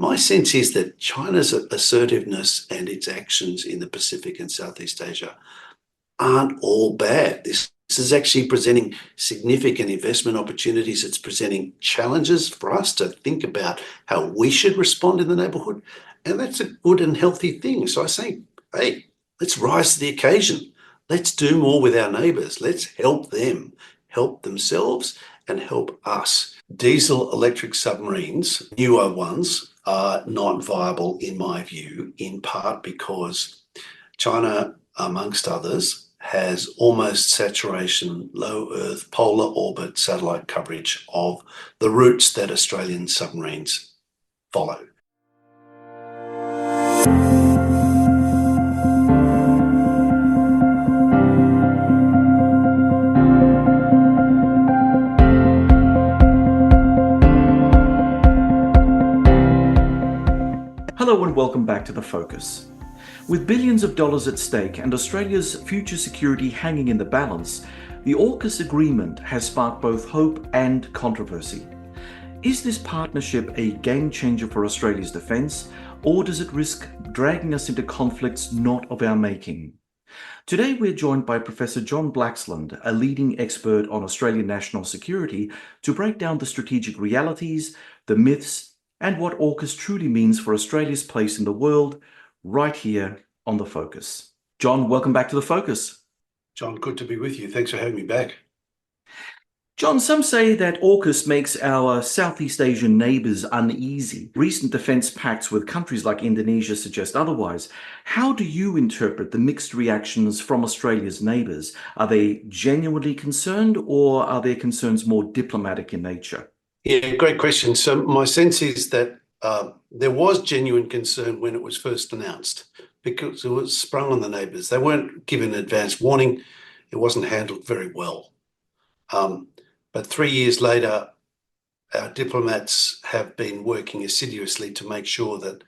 My sense is that China's assertiveness and its actions in the Pacific and Southeast Asia aren't all bad. This is actually presenting significant investment opportunities. It's presenting challenges for us to think about how we should respond in the neighbourhood. And that's a good and healthy thing. So I say, hey, let's rise to the occasion. Let's do more with our neighbours. Let's help them, help themselves, and help us. Diesel electric submarines, newer ones, are not viable in my view, in part because China, amongst others, has almost saturation low Earth polar orbit satellite coverage of the routes that Australian submarines follow. Hello and welcome back to The Focus. With billions of dollars at stake and Australia's future security hanging in the balance, the AUKUS agreement has sparked both hope and controversy. Is this partnership a game changer for Australia's defence, or does it risk dragging us into conflicts not of our making? Today we're joined by Professor John Blaxland, a leading expert on Australian national security, to break down the strategic realities, the myths, and what AUKUS truly means for Australia's place in the world, right here on The Focus. John, welcome back to The Focus. John, good to be with you. Thanks for having me back. John, some say that AUKUS makes our Southeast Asian neighbours uneasy. Recent defence pacts with countries like Indonesia suggest otherwise. How do you interpret the mixed reactions from Australia's neighbours? Are they genuinely concerned, or are their concerns more diplomatic in nature? Yeah, great question. So my sense is that there was genuine concern when it was first announced because it was sprung on the neighbours. They weren't given advance warning. It wasn't handled very well. But 3 years later, our diplomats have been working assiduously to make sure that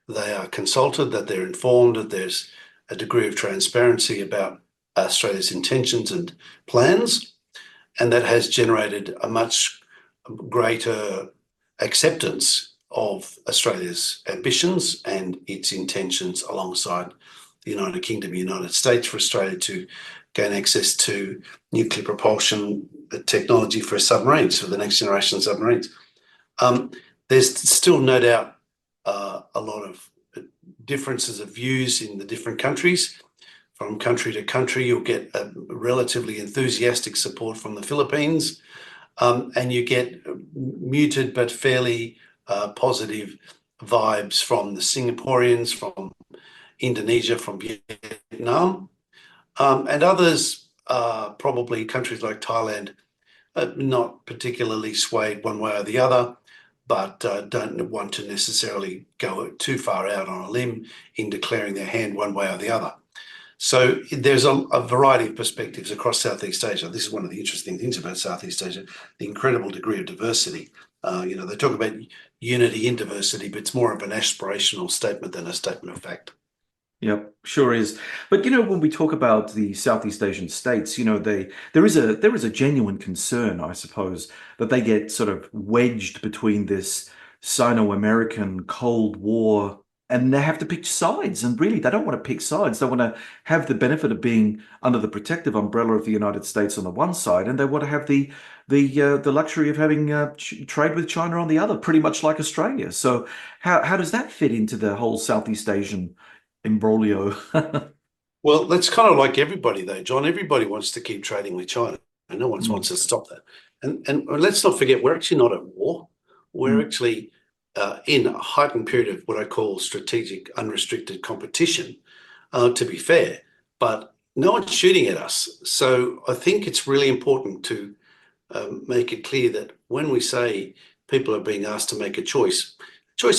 they are consulted, that they're informed, that there's a degree of transparency about Australia's intentions and plans, and that has generated a much greater acceptance of Australia's ambitions and its intentions alongside the United Kingdom, United States, for Australia to gain access to nuclear propulsion technology for submarines, for the next generation submarines. There's still no doubt a lot of differences of views in the different countries. From country to country, you'll get a relatively enthusiastic support from the Philippines, and you get muted but fairly positive vibes from the Singaporeans, from Indonesia, from Vietnam, and others, probably countries like Thailand, not particularly swayed one way or the other, but don't want to necessarily go too far out on a limb in declaring their hand one way or the other. So there's a variety of perspectives across Southeast Asia. This is one of the interesting things about Southeast Asia, the incredible degree of diversity. They talk about unity in diversity, but it's more of an aspirational statement than a statement of fact. Yep, sure is. But when we talk about the Southeast Asian states, there is a genuine concern, I suppose, that they get sort of wedged between this Sino-American Cold War, and they have to pick sides. And really, they don't want to pick sides. They want to have the benefit of being under the protective umbrella of the United States on the one side, and they want to have the luxury of having trade with China on the other, pretty much like Australia. So how does that fit into the whole Southeast Asian imbroglio? Well, that's kind of like everybody, though, John. Everybody wants to keep trading with China, and no one wants to stop that. And let's not forget, we're actually not at war. We're actually in a heightened period of what I call strategic unrestricted competition, to be fair, but no one's shooting at us. So I think it's really important to make it clear that when we say people are being asked to make a choice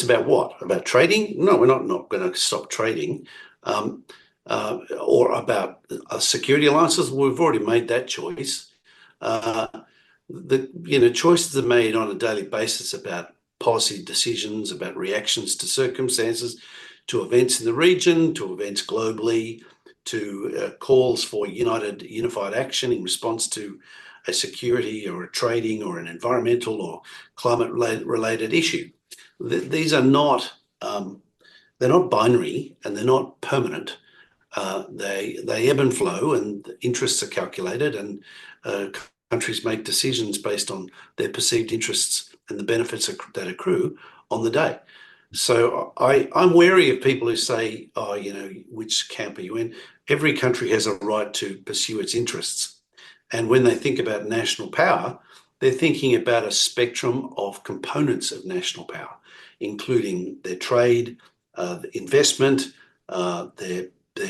about what? About trading? No, we're not going to stop trading. Or about security alliances? We've already made that choice. Choices are made on a daily basis about policy decisions, about reactions to circumstances, to events in the region, to events globally, to calls for unified action in response to a security or a trading or an environmental or climate related issue. these are not, they're not binary and they're not permanent. They ebb and flow, and interests are calculated, and countries make decisions based on their perceived interests and the benefits that accrue on the day. So I'm wary of people who say, oh, which camp are you in? Every country has a right to pursue its interests. And when they think about national power, they're thinking about a spectrum of components of national power, including their trade, investment, their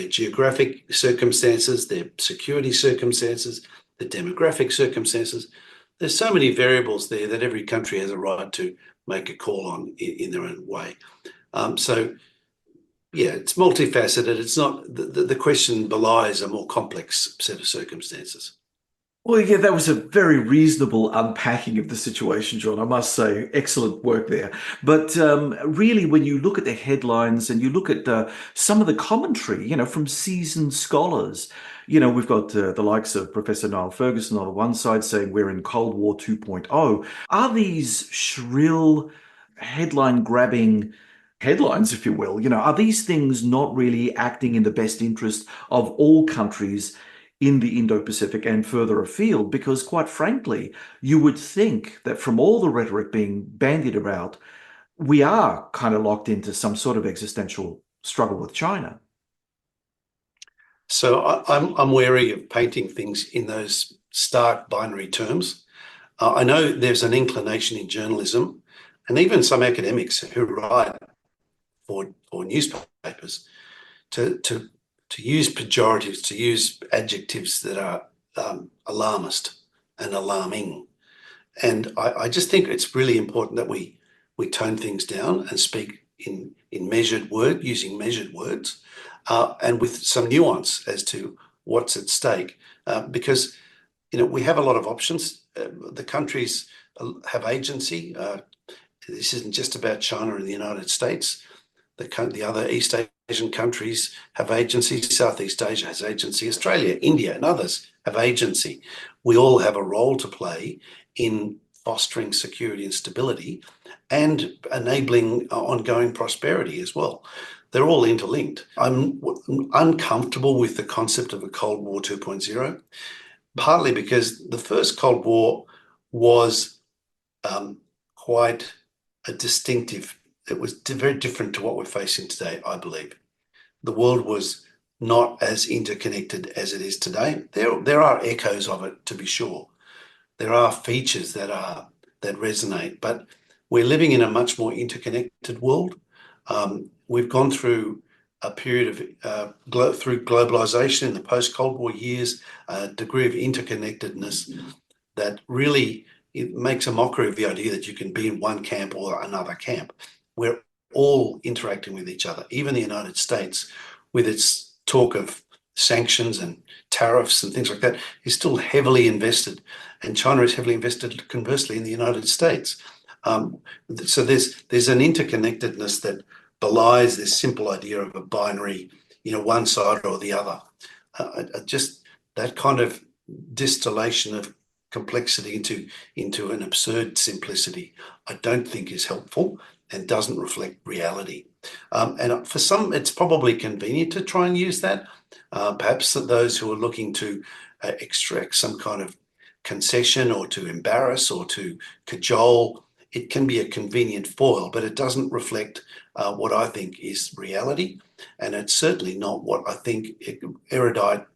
geographic circumstances, their security circumstances, the demographic circumstances. There's so many variables there that every country has a right to make a call on in their own way. So, yeah, it's multifaceted. It's not, the question belies a more complex set of circumstances. Well, yeah, that was a very reasonable unpacking of the situation, John. I must say, excellent work there. But really, when you look at the headlines and you look at some of the commentary, from seasoned scholars, we've got the likes of Professor Niall Ferguson on the one side saying we're in Cold War 2.0. Are these shrill, headline-grabbing headlines, if you will, are these things not really acting in the best interest of all countries in the Indo-Pacific and further afield? Because quite frankly, you would think that from all the rhetoric being bandied about, we are kind of locked into some sort of existential struggle with China. So I'm wary of painting things in those stark binary terms. I know there's an inclination in journalism and even some academics who write for newspapers to use pejoratives, to use adjectives that are alarmist and alarming. And I just think it's really important that we tone things down and speak in using measured words, and with some nuance as to what's at stake. Because, we have a lot of options. The countries have agency. This isn't just about China and the United States. The other East Asian countries have agency. Southeast Asia has agency. Australia, India, and others have agency. We all have a role to play in fostering security and stability and enabling ongoing prosperity as well. They're all interlinked. I'm uncomfortable with the concept of a Cold War 2.0, partly because the first Cold War was quite a distinctive. It was very different to what we're facing today, I believe. The world was not as interconnected as it is today. There are echoes of it, to be sure. There are features that resonate, but we're living in a much more interconnected world. We've gone through a period of through globalization in the post-Cold War years, a degree of interconnectedness that really it makes a mockery of the idea that you can be in one camp or another camp. We're all interacting with each other. Even the United States, with its talk of sanctions and tariffs and things like that, is still heavily invested, and China is heavily invested conversely in the United States. So there's an interconnectedness that belies this simple idea of a binary, one side or the other. Just that kind of distillation of complexity into an absurd simplicity, I don't think is helpful and doesn't reflect reality. And for some, it's probably convenient to try and use that. Perhaps that those who are looking to extract some kind of concession or to embarrass or to cajole, it can be a convenient foil, but it doesn't reflect what I think is reality. And it's certainly not what I think erudite,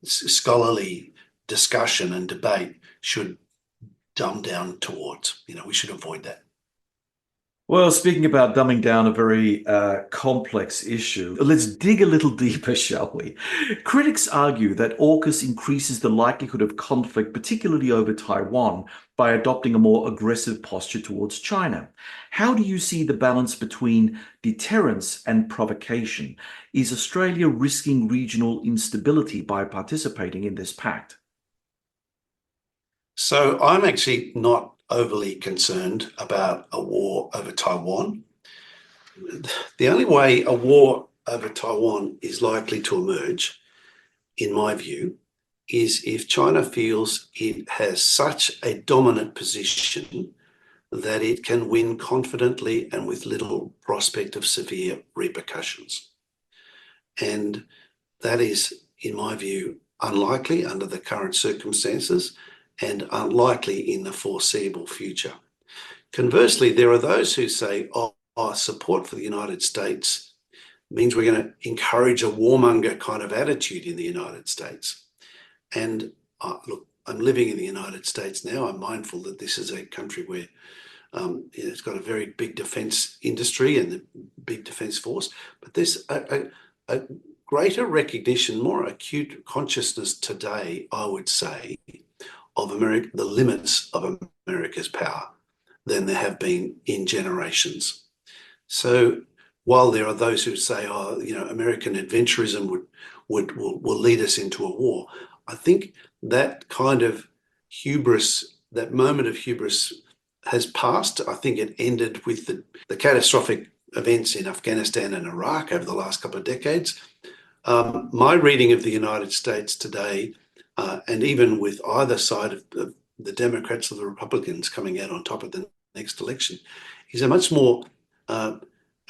scholarly discussion and debate should dumb down towards. We should avoid that. Well, speaking about dumbing down a very complex issue, let's dig a little deeper, shall we? Critics argue that AUKUS increases the likelihood of conflict, particularly over Taiwan, by adopting a more aggressive posture towards China. How do you see the balance between deterrence and provocation? Is Australia risking regional instability by participating in this pact? So I'm actually not overly concerned about a war over Taiwan. The only way a war over Taiwan is likely to emerge, in my view, is if China feels it has such a dominant position that it can win confidently and with little prospect of severe repercussions. And that is, in my view, unlikely under the current circumstances and unlikely in the foreseeable future. Conversely, there are those who say, oh, support for the United States means we're going to encourage a warmonger kind of attitude in the United States. And look, I'm living in the United States now. I'm mindful that this is a country where it's got a very big defence industry and a big defence force, but there's a greater recognition, more acute consciousness today, I would say, of America, the limits of America's power than there have been in generations. So while there are those who say, oh, American adventurism will lead us into a war, I think that kind of hubris, that moment of hubris has passed. I think it ended with the catastrophic events in Afghanistan and Iraq over the last couple of decades. My reading of the United States today, and even with either side of the Democrats or the Republicans coming out on top of the next election, is a much more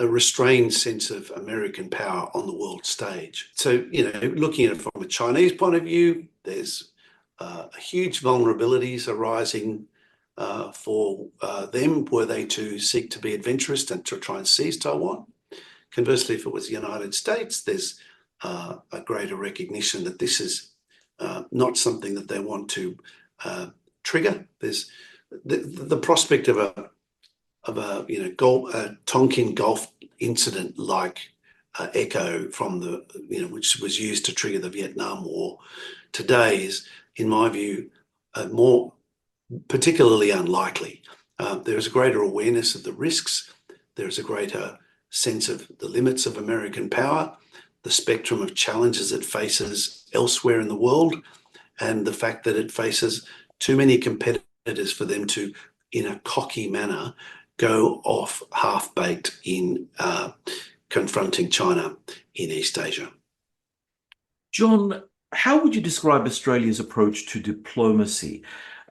a restrained sense of American power on the world stage. So, looking at it from a Chinese point of view, there's huge vulnerabilities arising for them were they to seek to be adventurous and to try and seize Taiwan. Conversely, if it was the United States, there's a greater recognition that this is not something that they want to trigger. There's the prospect of a Tonkin Gulf incident like Echo from which was used to trigger the Vietnam War today is, in my view, more particularly unlikely. There is a greater awareness of the risks. There is a greater sense of the limits of American power, the spectrum of challenges it faces elsewhere in the world, and the fact that it faces too many competitors for them to, in a cocky manner, go off half-baked in confronting China in East Asia. John, how would you describe Australia's approach to diplomacy?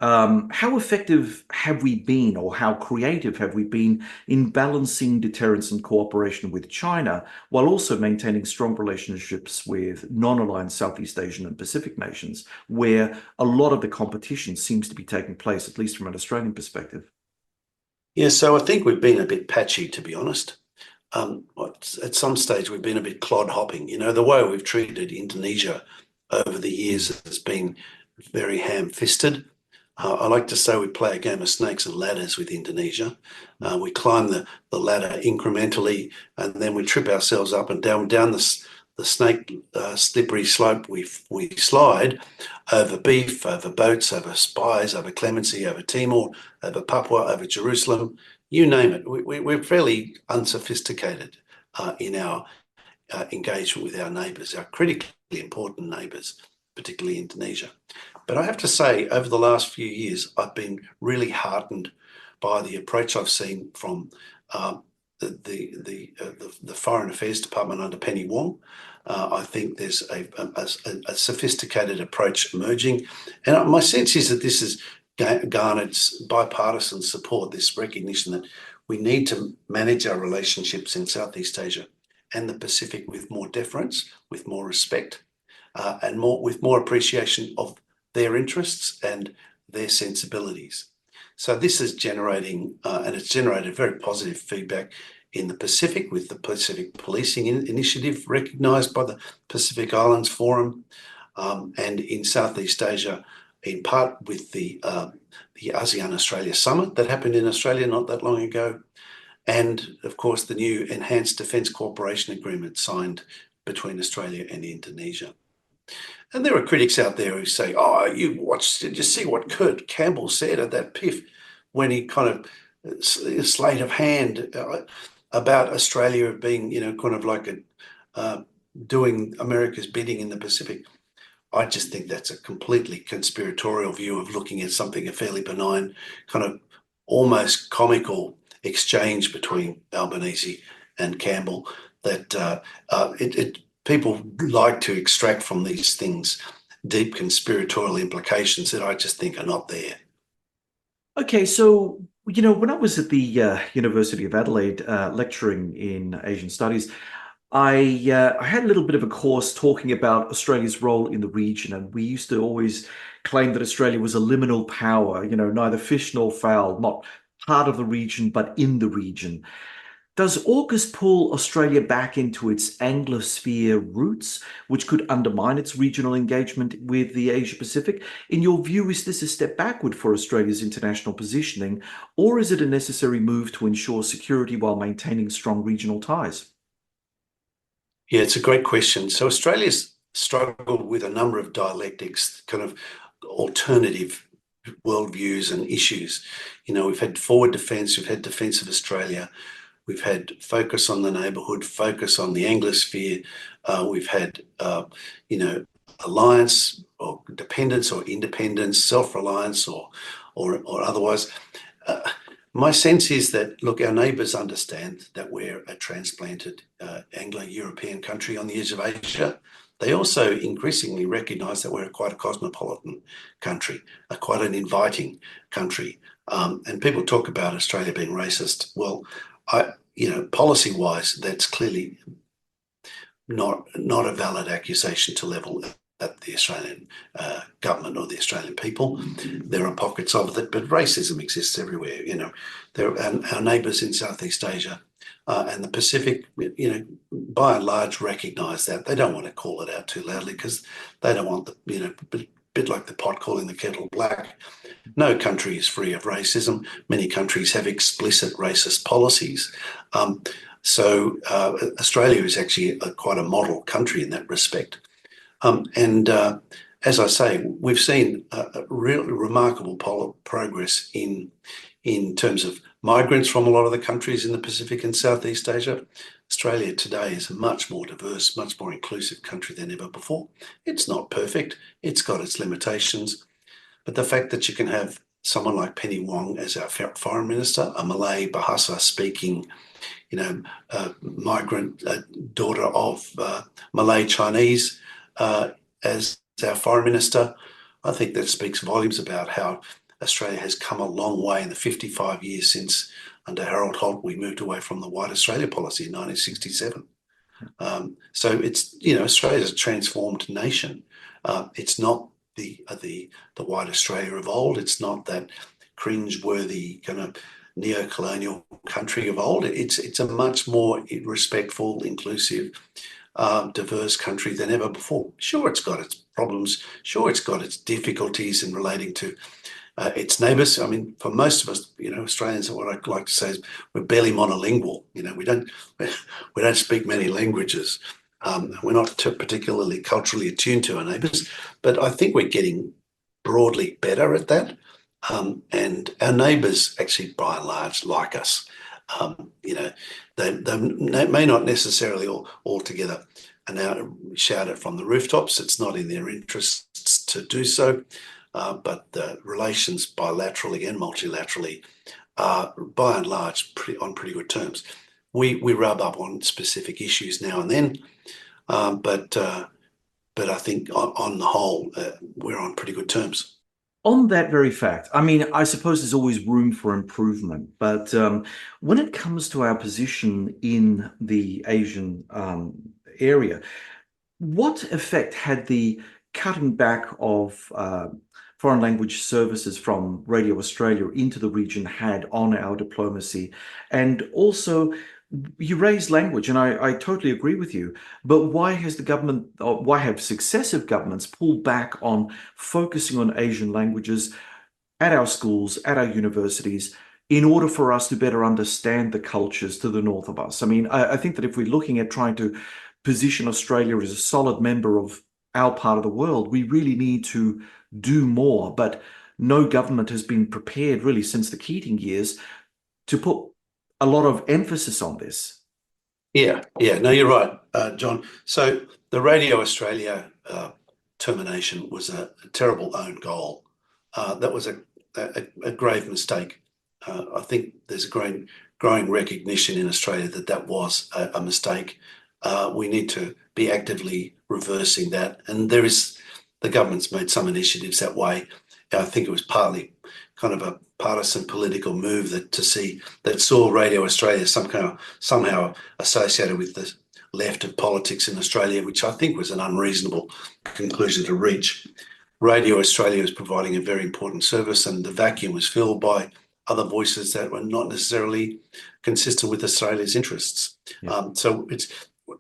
How effective have we been, or how creative have we been in balancing deterrence and cooperation with China while also maintaining strong relationships with non-aligned Southeast Asian and Pacific nations, where a lot of the competition seems to be taking place, at least from an Australian perspective? Yeah, so I think we've been a bit patchy, to be honest. At some stage, we've been a bit clod hopping. The way we've treated Indonesia over the years has been very ham-fisted. I like to say we play a game of snakes and ladders with Indonesia. We climb the ladder incrementally, and then we trip ourselves up and down the snake slippery slope. We slide over beef, over boats, over spies, over clemency, over Timor, over Papua, over Jerusalem, you name it. We're fairly unsophisticated in our engagement with our neighbours, our critically important neighbours, particularly Indonesia. But I have to say, over the last few years, I've been really heartened by the approach I've seen from the Foreign Affairs Department under Penny Wong. I think there's a sophisticated approach emerging, and my sense is that this has garnered bipartisan support, this recognition that we need to manage our relationships in Southeast Asia and the Pacific with more deference, with more respect, and with more appreciation of their interests and their sensibilities. So this is generating, and it's generated very positive feedback in the Pacific, with the Pacific Policing Initiative recognised by the Pacific Islands Forum, and in Southeast Asia, in part with the ASEAN-Australia Summit that happened in Australia not that long ago, and of course the new Enhanced Defence Cooperation Agreement signed between Australia and Indonesia. And there are critics out there who say, oh, did you see what Kurt Campbell said at that PIF when he kind of sleight of hand about Australia being, kind of like doing America's bidding in the Pacific? I just think that's a completely conspiratorial view of looking at something, a fairly benign, kind of almost comical exchange between Albanese and Campbell, that people like to extract from these things deep conspiratorial implications that I just think are not there. Okay, so You know, when I was at the University of Adelaide lecturing in Asian Studies, I had a little bit of a course talking about Australia's role in the region, and we used to always claim that Australia was a liminal power, you know, neither fish nor fowl, not part of the region, but in the region. Does AUKUS pull Australia back into its Anglosphere roots, which could undermine its regional engagement with the Asia Pacific? In your view, is this a step backward for Australia's international positioning, or is it a necessary move to ensure security while maintaining strong regional ties? Yeah, it's a great question. So Australia's struggled with a number of dialectics, kind of alternative worldviews and issues. You know, we've had forward defence, we've had defence of Australia, we've had focus on the neighbourhood, focus on the Anglosphere, we've had, alliance or dependence or independence, self-reliance or otherwise. Uh, my sense is that, look, our neighbours understand that we're a transplanted Anglo-European country on the edge of Asia. They also increasingly recognise that we're quite a cosmopolitan country, quite an inviting country. And people talk about Australia being racist. Well, policy-wise, that's clearly not a valid accusation to level at the Australian government or the Australian people. There are pockets of it, but racism exists everywhere. You know, our neighbours in Southeast Asia and the Pacific, by and large, recognise that. They don't want to call it out too loudly because they don't want bit like the pot calling the kettle black. No country is free of racism. Many countries have explicit racist policies. So Australia is actually quite a model country in that respect. And as I say, we've seen a really remarkable progress in terms of migrants from a lot of the countries in the Pacific and Southeast Asia. Australia today is a much more diverse, much more inclusive country than ever before. It's not perfect. It's got its limitations. But the fact that you can have someone like Penny Wong as our foreign minister, a Malay Bahasa speaking, migrant daughter of Malay Chinese as our foreign minister, I think that speaks volumes about how Australia has come a long way in the 55 years since under Harold Holt we moved away from the White Australia policy in 1967. So it's, Australia is a transformed nation. It's not the White Australia of old. It's not that cringe-worthy kind of neo-colonial country of old. It's a much more respectful, inclusive, diverse country than ever before. Sure, it's got its problems. Sure, it's got its difficulties in relating to its neighbours. I mean, for most of us, Australians, what I like to say is we're barely monolingual. We don't speak many languages. We're not particularly culturally attuned to our neighbours, but I think we're getting broadly better at that. And our neighbours actually, by and large, like us. They may not necessarily altogether shout it from the rooftops. It's not in their interests to do so. But the relations bilaterally and multilaterally are, by and large, on pretty good terms. We rub up on specific issues now and then, but I think on the whole, we're on pretty good terms. On that very fact, I mean, I suppose there's always room for improvement, but when it comes to our position in the Asian area, what effect had the cutting back of foreign language services from Radio Australia into the region had on our diplomacy? And also, you raised language, and I totally agree with you. But why has the government, or why have successive governments pulled back on focusing on Asian languages at our schools, at our universities, in order for us to better understand the cultures to the north of us? I mean, I think that if we're looking at trying to position Australia as a solid member of our part of the world, we really need to do more. But no government has been prepared really since the Keating years to put a lot of emphasis on this. Yeah, no, you're right, John. So the Radio Australia termination was a terrible own goal. That was a grave mistake. I think there's a growing recognition in Australia that was a mistake. We need to be actively reversing that. And the government's made some initiatives that way. I think it was partly kind of a partisan political move that saw Radio Australia somehow associated with the left of politics in Australia, which I think was an unreasonable conclusion to reach. Radio Australia was providing a very important service, and the vacuum was filled by other voices that were not necessarily consistent with Australia's interests. Yeah. So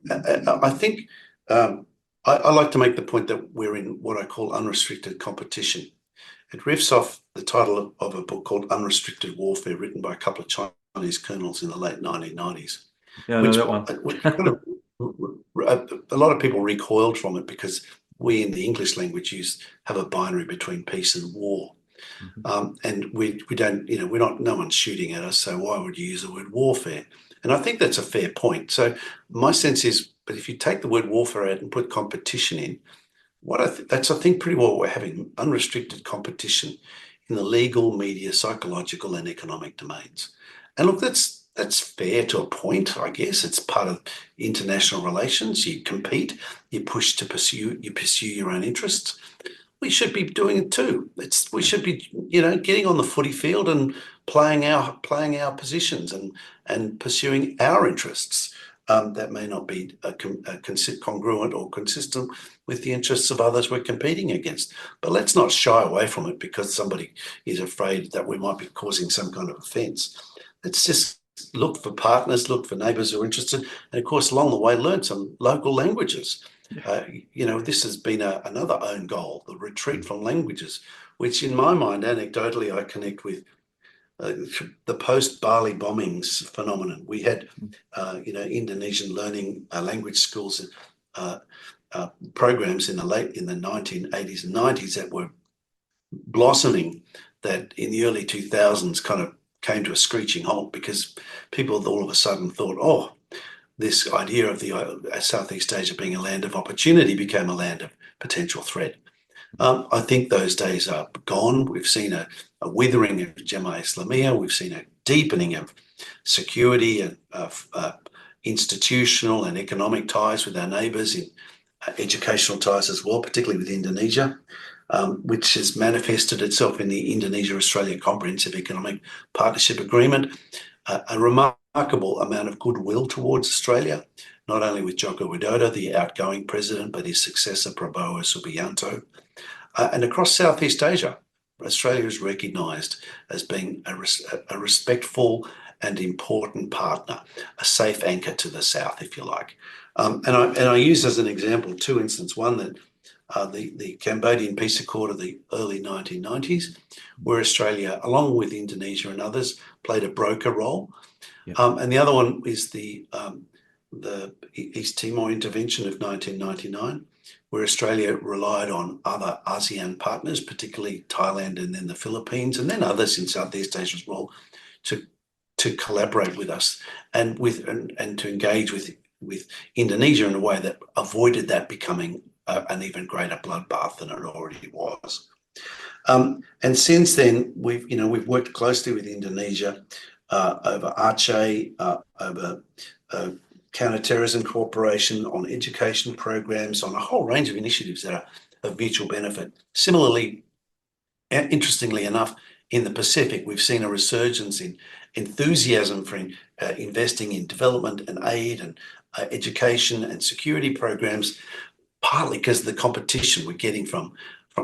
I think I like to make the point that we're in what I call unrestricted competition. It riffs off the title of a book called Unrestricted Warfare, written by a couple of Chinese colonels in the late 1990s. Yeah, I know that one. A lot of people recoiled from it because we in the English language have a binary between peace and war. And we don't, no one's shooting at us, so why would you use the word warfare? And I think that's a fair point. So my sense is, but if you take the word warfare out and put competition in, that's I think pretty well what we're having, unrestricted competition in the legal, media, psychological, and economic domains. And look, that's fair to a point, I guess. It's part of international relations. You compete, you pursue your own interests. We should be doing it too. We should be, getting on the footy field and playing our positions and pursuing our interests. That may not be congruent or consistent with the interests of others we're competing against. But let's not shy away from it because somebody is afraid that we might be causing some kind of offence. Let's just look for partners, look for neighbours who are interested, and of course, along the way, learn some local languages. This has been another own goal, the retreat from languages, which in my mind, anecdotally, I connect with the post-Bali bombings phenomenon. We had, Indonesian learning language schools programs in the 1980s and 90s that were blossoming, that in the early 2000s kind of came to a screeching halt because people all of a sudden thought, oh, this idea of the Southeast Asia being a land of opportunity became a land of potential threat. I think those days are gone. We've seen a withering of Jemaah Islamiyah. We've seen a deepening of security and institutional and economic ties with our neighbours, in educational ties as well, particularly with Indonesia, which has manifested itself in the Indonesia-Australia Comprehensive Economic Partnership Agreement, a remarkable amount of goodwill towards Australia, not only with Joko Widodo, the outgoing president, but his successor, Prabowo Subianto. And across Southeast Asia, Australia is recognised as being a respectful and important partner, a safe anchor to the south, if you like. And I use as an example two instances. One, that the Cambodian Peace Accord of the early 1990s, where Australia, along with Indonesia and others, played a broker role. Yeah. And the other one is the East Timor intervention of 1999, where Australia relied on other ASEAN partners, particularly Thailand and then the Philippines, and then others in Southeast Asia as well, to collaborate with us and to engage with Indonesia in a way that avoided that becoming an even greater bloodbath than it already was. And since then, we've worked closely with Indonesia over Aceh, over counter-terrorism cooperation, on education programs, on a whole range of initiatives that are of mutual benefit. Similarly, interestingly enough, in the Pacific, we've seen a resurgence in enthusiasm for investing in development and aid and education and security programs, partly because of the competition we're getting from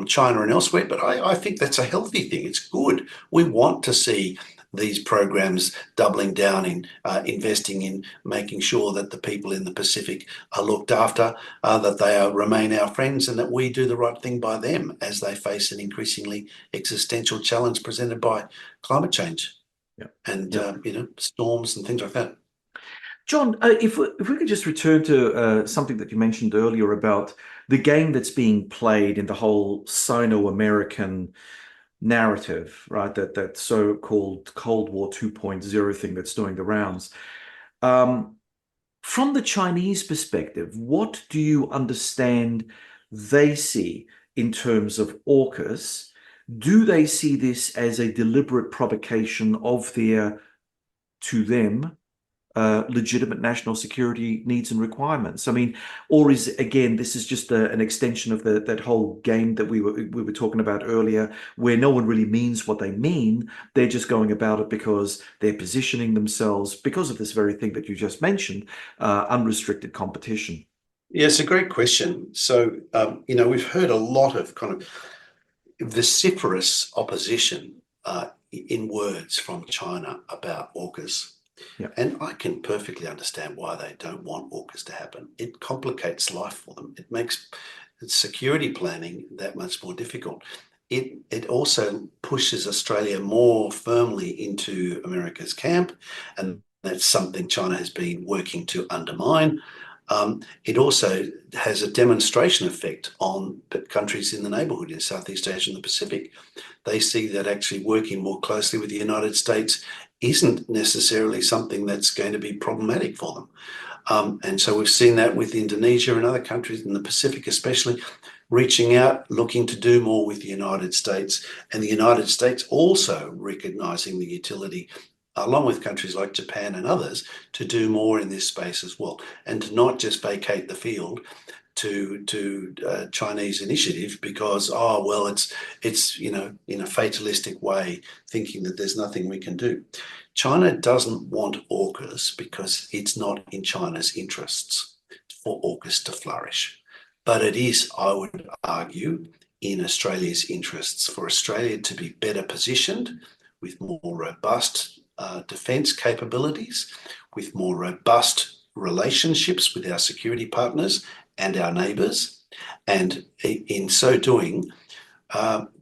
China and elsewhere. But I think that's a healthy thing. It's good. We want to see these programs doubling down in investing in making sure that the people in the Pacific are looked after, that they remain our friends, and that we do the right thing by them as they face an increasingly existential challenge presented by climate change and storms and things like that. John, if we could just return to something that you mentioned earlier about the game that's being played in the whole Sino-American narrative, right? That so-called Cold War 2.0 thing that's doing the rounds. From the Chinese perspective, what do you understand they see in terms of AUKUS? Do they see this as a deliberate provocation of their, to them, legitimate national security needs and requirements? I mean, or is again this is just an extension of that whole game that we were talking about earlier, where no one really means what they mean. They're just going about it because they're positioning themselves because of this very thing that you just mentioned, unrestricted competition. Yeah, it's a great question. So, we've heard a lot of kind of vociferous opposition in words from China about AUKUS. Yeah. And I can perfectly understand why they don't want AUKUS to happen. It complicates life for them. It makes security planning that much more difficult. It also pushes Australia more firmly into America's camp, and that's something China has been working to undermine. It also has a demonstration effect on countries in the neighbourhood in Southeast Asia and the Pacific. They see that actually working more closely with the United States isn't necessarily something that's going to be problematic for them. And so we've seen that with Indonesia and other countries in the Pacific, especially reaching out, looking to do more with the United States, and the United States also recognizing the utility, along with countries like Japan and others, to do more in this space as well, and to not just vacate the field to Chinese initiative because, oh, well, it's in a fatalistic way, thinking that there's nothing we can do. China doesn't want AUKUS because it's not in China's interests for AUKUS to flourish. But it is, I would argue, in Australia's interests for Australia to be better positioned with more robust defence capabilities, with more robust relationships with our security partners and our neighbours, and in so doing,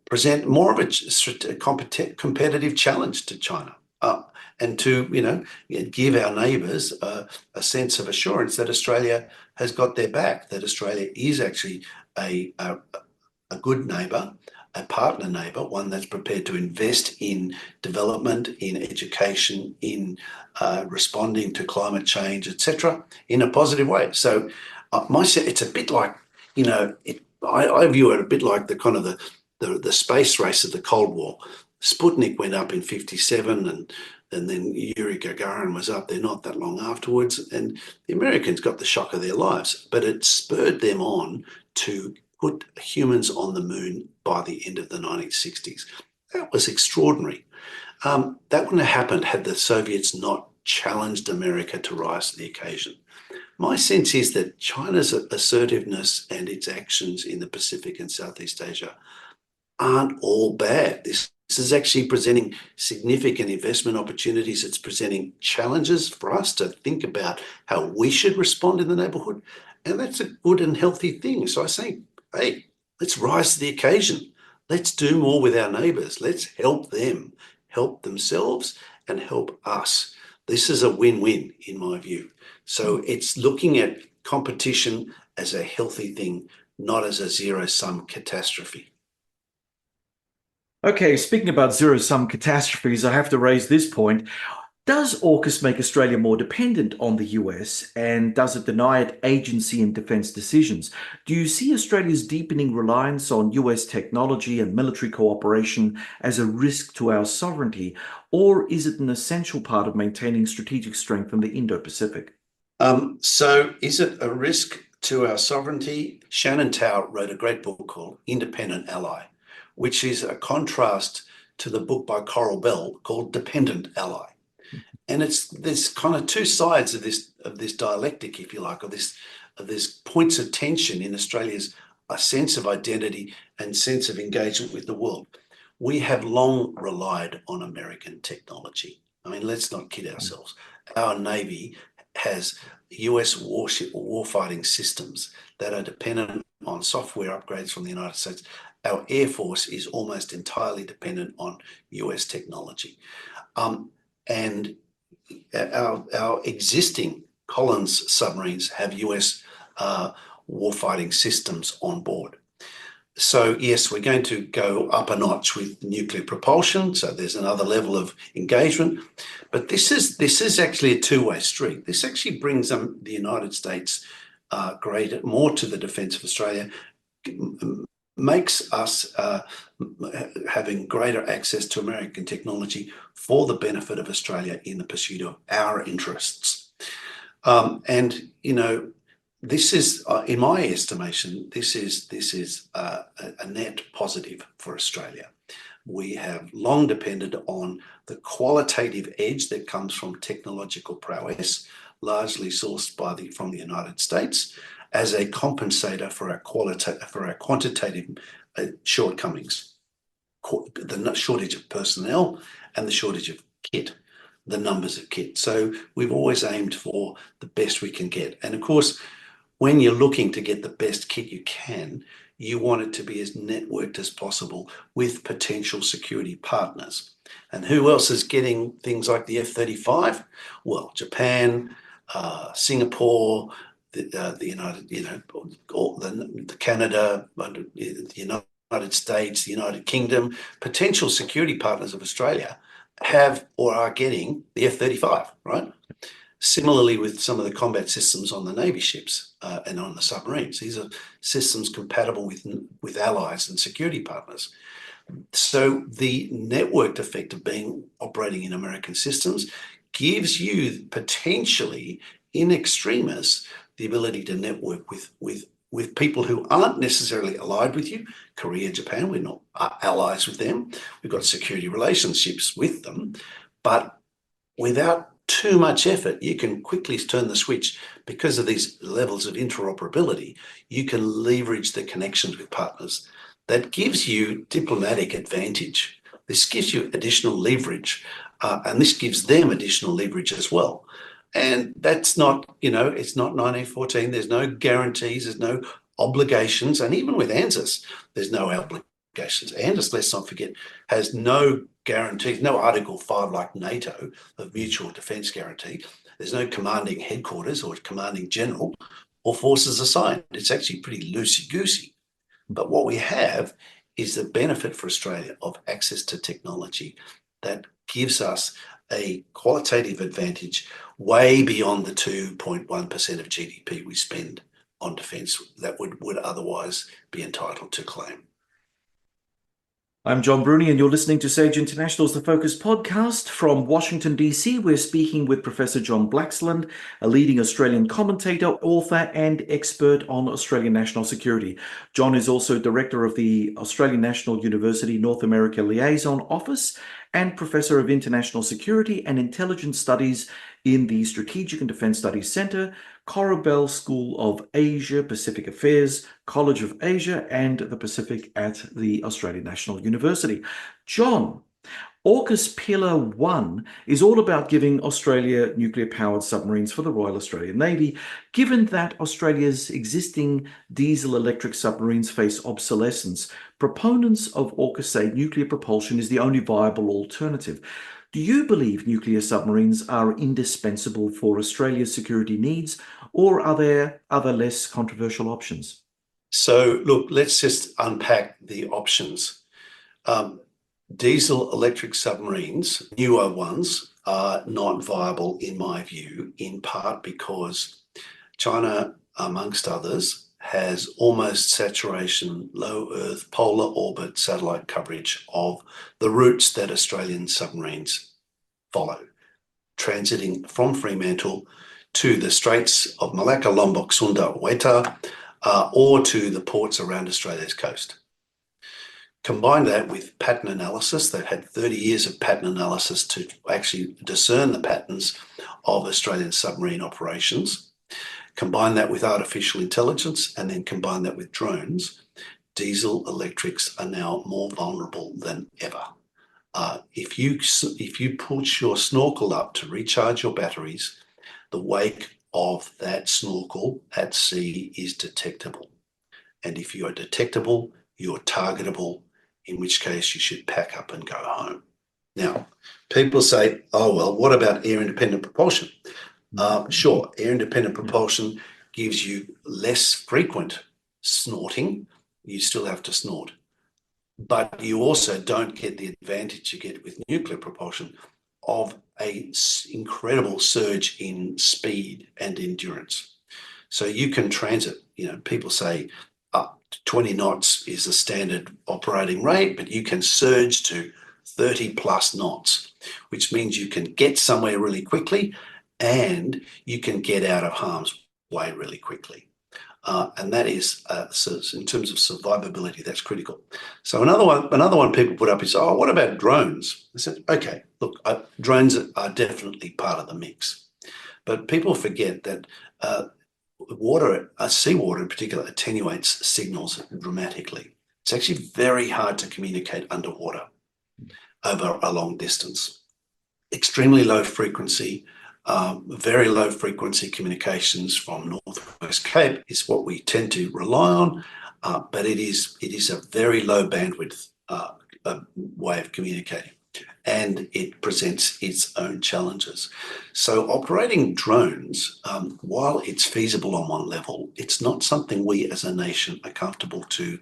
present more of a competitive challenge to China, and to give our neighbours a sense of assurance that Australia has got their back, that Australia is actually a good neighbour, a partner neighbour, one that's prepared to invest in development, in education, in responding to climate change, etc., in a positive way. So, it's a bit like, I view it a bit like the kind of the space race of the Cold War. Sputnik went up in '57, and then Yuri Gagarin was up there not that long afterwards, and the Americans got the shock of their lives, but it spurred them on to put humans on the moon by the end of the 1960s. That was extraordinary. That wouldn't have happened had the Soviets not challenged America to rise to the occasion. My sense is that China's assertiveness and its actions in the Pacific and Southeast Asia aren't all bad. This is actually presenting significant investment opportunities. It's presenting challenges for us to think about how we should respond in the neighbourhood. And that's a good and healthy thing. So I say, hey, let's rise to the occasion. Let's do more with our neighbours. Let's help them, help themselves, and help us. This is a win-win, in my view. So it's looking at competition as a healthy thing, not as a zero-sum catastrophe. Okay, speaking about zero-sum catastrophes, I have to raise this point. Does AUKUS make Australia more dependent on the US, and does it deny it agency in defence decisions? Do you see Australia's deepening reliance on US technology and military cooperation as a risk to our sovereignty, or is it an essential part of maintaining strategic strength in the Indo-Pacific? So is it a risk to our sovereignty? Shannon Tao wrote a great book called Independent Ally, which is a contrast to the book by Coral Bell called Dependent Ally. And there's kind of two sides of this dialectic, if you like, of this points of tension in Australia's a sense of identity and sense of engagement with the world. We have long relied on American technology. I mean, let's not kid ourselves. Our Navy has US warfighting systems that are dependent on software upgrades from the United States. Our Air Force is almost entirely dependent on US technology. And our existing Collins submarines have US warfighting systems on board. So yes, we're going to go up a notch with nuclear propulsion. So there's another level of engagement, but this is actually a two-way street. This actually brings the United States more to the defence of Australia, makes us having greater access to American technology for the benefit of Australia in the pursuit of our interests. And, you know, this is, in my estimation, this is a net positive for Australia. We have long depended on the qualitative edge that comes from technological prowess, largely sourced from the United States, as a compensator for our quantitative shortcomings, the shortage of personnel and the shortage of kit, the numbers of kit. So we've always aimed for the best we can get. And of course, when you're looking to get the best kit you can, you want it to be as networked as possible with potential security partners. And who else is getting things like the F-35? Well, Japan, Singapore, the United, the Canada, the United States, the United Kingdom, potential security partners of Australia have or are getting the F-35, right? Similarly, with some of the combat systems on the Navy ships and on the submarines, these are systems compatible with allies and security partners. So the networked effect of operating in American systems gives you potentially, in extremis, the ability to network with people who aren't necessarily allied with you. Korea, Japan, we're not allies with them. We've got security relationships with them, but without too much effort, you can quickly turn the switch. Because of these levels of interoperability, you can leverage the connections with partners. That gives you diplomatic advantage. This gives you additional leverage, and this gives them additional leverage as well. And that's not, it's not 1914. There's no guarantees, there's no obligations. And even with ANZUS, there's no obligations. ANZUS, let's not forget, has no guarantees, no Article 5 like NATO of mutual defence guarantee. There's no commanding headquarters or commanding general or forces assigned. It's actually pretty loosey-goosey. But what we have is the benefit for Australia of access to technology that gives us a qualitative advantage way beyond the 2.1% of GDP we spend on defence that would otherwise be entitled to claim. I'm John Bruni, and you're listening to Sage International's The Focus podcast. From Washington, D.C., we're speaking with Professor John Blaxland, a leading Australian commentator, author, and expert on Australian national security. John is also director of the Australian National University North America Liaison Office and Professor of International Security and Intelligence Studies in the Strategic and Defence Studies Centre, Corabell School of Asia Pacific Affairs, College of Asia and the Pacific at the Australian National University. John, AUKUS Pillar 1 is all about giving Australia nuclear-powered submarines for the Royal Australian Navy. Given that Australia's existing diesel-electric submarines face obsolescence, proponents of AUKUS say nuclear propulsion is the only viable alternative. Do you believe nuclear submarines are indispensable for Australia's security needs, or are there other less controversial options? So, look, let's just unpack the options. Diesel electric submarines, newer ones, are not viable in my view, in part because China, amongst others, has almost saturation low Earth polar orbit satellite coverage of the routes that Australian submarines follow, transiting from Fremantle to the Straits of Malacca, Lombok, Sunda, Weta, or to the ports around Australia's coast. Combine that with pattern analysis. They've had 30 years of pattern analysis to actually discern the patterns of Australian submarine operations. Combine that with artificial intelligence, and then combine that with drones. Diesel electrics are now more vulnerable than ever. If you put your snorkel up to recharge your batteries, the wake of that snorkel at sea is detectable. And if you are detectable, you're targetable, in which case you should pack up and go home. Now, people say, oh, well, what about air-independent propulsion? Sure, air-independent propulsion gives you less frequent snorting. You still have to snort. But you also don't get the advantage you get with nuclear propulsion of an incredible surge in speed and endurance. So you can transit. People say up to 20 knots is a standard operating rate, but you can surge to 30 plus knots, which means you can get somewhere really quickly and you can get out of harm's way really quickly. And that is, so in terms of survivability, that's critical. So another one people put up is, oh, what about drones? I said, okay, look, drones are definitely part of the mix. But people forget that seawater in particular attenuates signals dramatically. It's actually very hard to communicate underwater over a long distance. Extremely low frequency, very low frequency communications from Northwest Cape is what we tend to rely on, but it is a very low bandwidth way of communicating, and it presents its own challenges. So operating drones, while it's feasible on one level, it's not something we as a nation are comfortable to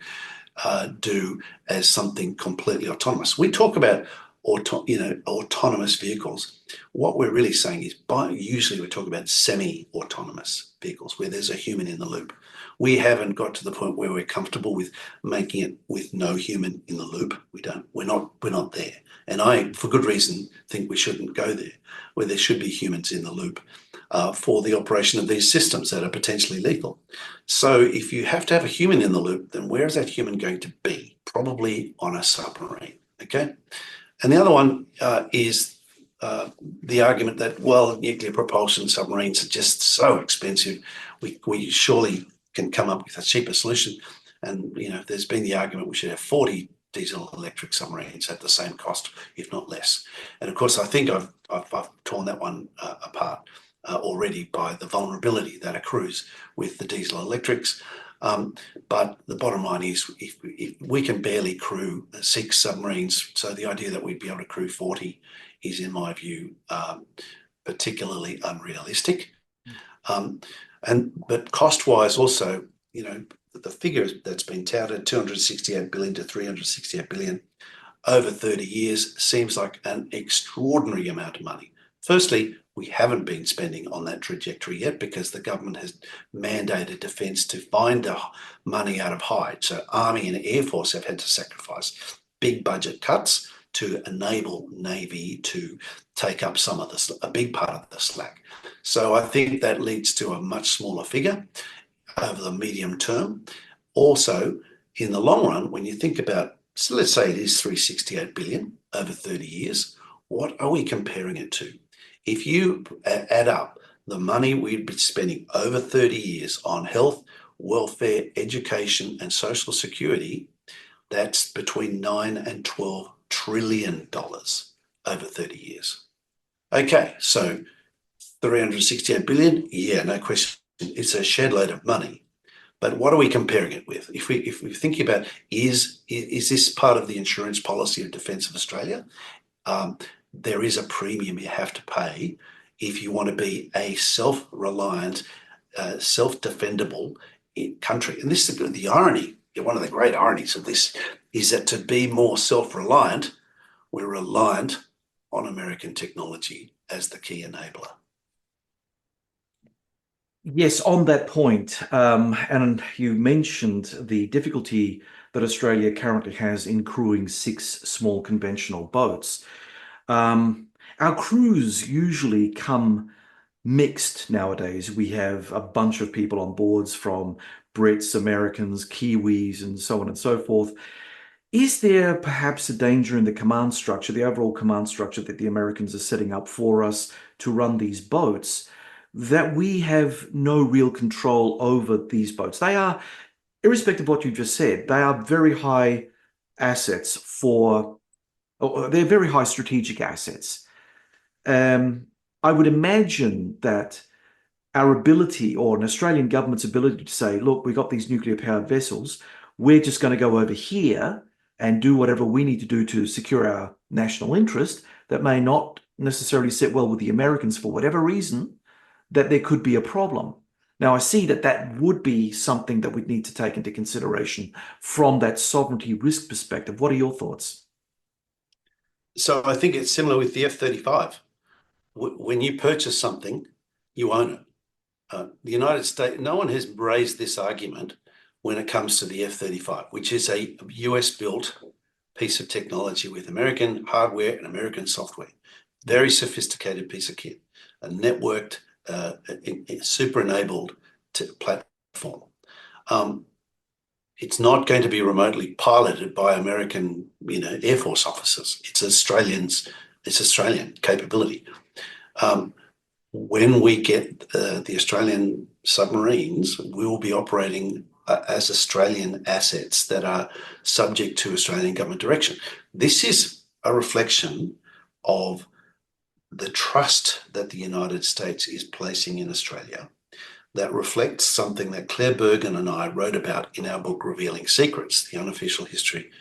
do as something completely autonomous. We talk about autonomous vehicles. What we're really saying is, usually we're talking about semi-autonomous vehicles where there's a human in the loop. We haven't got to the point where we're comfortable with making it with no human in the loop. We're not there. And I, for good reason, think we shouldn't go there, where there should be humans in the loop for the operation of these systems that are potentially lethal. So if you have to have a human in the loop, then where is that human going to be? Probably on a submarine, okay? And the other one is the argument that, well, nuclear propulsion submarines are just so expensive. We surely can come up with a cheaper solution. And, there's been the argument we should have 40 diesel electric submarines at the same cost, if not less. And of course, I think I've torn that one apart already by the vulnerability that accrues with the diesel electrics. But the bottom line is, if we can barely crew 6 submarines, so the idea that we'd be able to crew 40 is, in my view, particularly unrealistic. But cost-wise, also, the figure that's been touted, 268 billion to 368 billion over 30 years, seems like an extraordinary amount of money. Firstly, we haven't been spending on that trajectory yet because the government has mandated defence to find the money out of hide. So Army and Air Force have had to sacrifice big budget cuts to enable Navy to take up a big part of the slack. So I think that leads to a much smaller figure over the medium term. Also, in the long run, when you think about, so let's say it is 368 billion over 30 years, what are we comparing it to? If you add up the money we'd be spending over 30 years on health, welfare, education, and social security, that's between $9 and $12 trillion over 30 years. Okay, so 368 billion, yeah, no question, it's a shed load of money. But what are we comparing it with? If we think about, is this part of the insurance policy of Defence of Australia? There is a premium you have to pay if you want to be a self-reliant, self-defendable country. And this is the irony, one of the great ironies of this, is that to be more self-reliant, we're reliant on American technology as the key enabler. Yes, on that point, and you mentioned the difficulty that Australia currently has in crewing 6 small conventional boats. Our crews usually come mixed nowadays. We have a bunch of people on boards from Brits, Americans, Kiwis, and so on and so forth. Is there perhaps a danger in the command structure, the overall command structure that the Americans are setting up for us to run these boats, that we have no real control over these boats? They are, irrespective of what you just said, they are very high assets they're very high strategic assets. I would imagine that our ability, or an Australian government's ability to say, look, we've got these nuclear powered vessels, we're just going to go over here and do whatever we need to do to secure our national interest, that may not necessarily sit well with the Americans for whatever reason, that there could be a problem. Now, I see that that would be something that we'd need to take into consideration from that sovereignty risk perspective. What are your thoughts? So I think it's similar with the F-35. When you purchase something, you own it. The United States, no one has raised this argument when it comes to the F-35, which is a US-built piece of technology with American hardware and American software. Very sophisticated piece of kit, a networked, super-enabled platform. It's not going to be remotely piloted by American, Air Force officers. It's Australian capability. When we get the Australian submarines, we will be operating as Australian assets that are subject to Australian government direction. This is a reflection of the trust that the United States is placing in Australia, that reflects something that Claire Bergen and I wrote about in our book, Revealing Secrets, The Unofficial History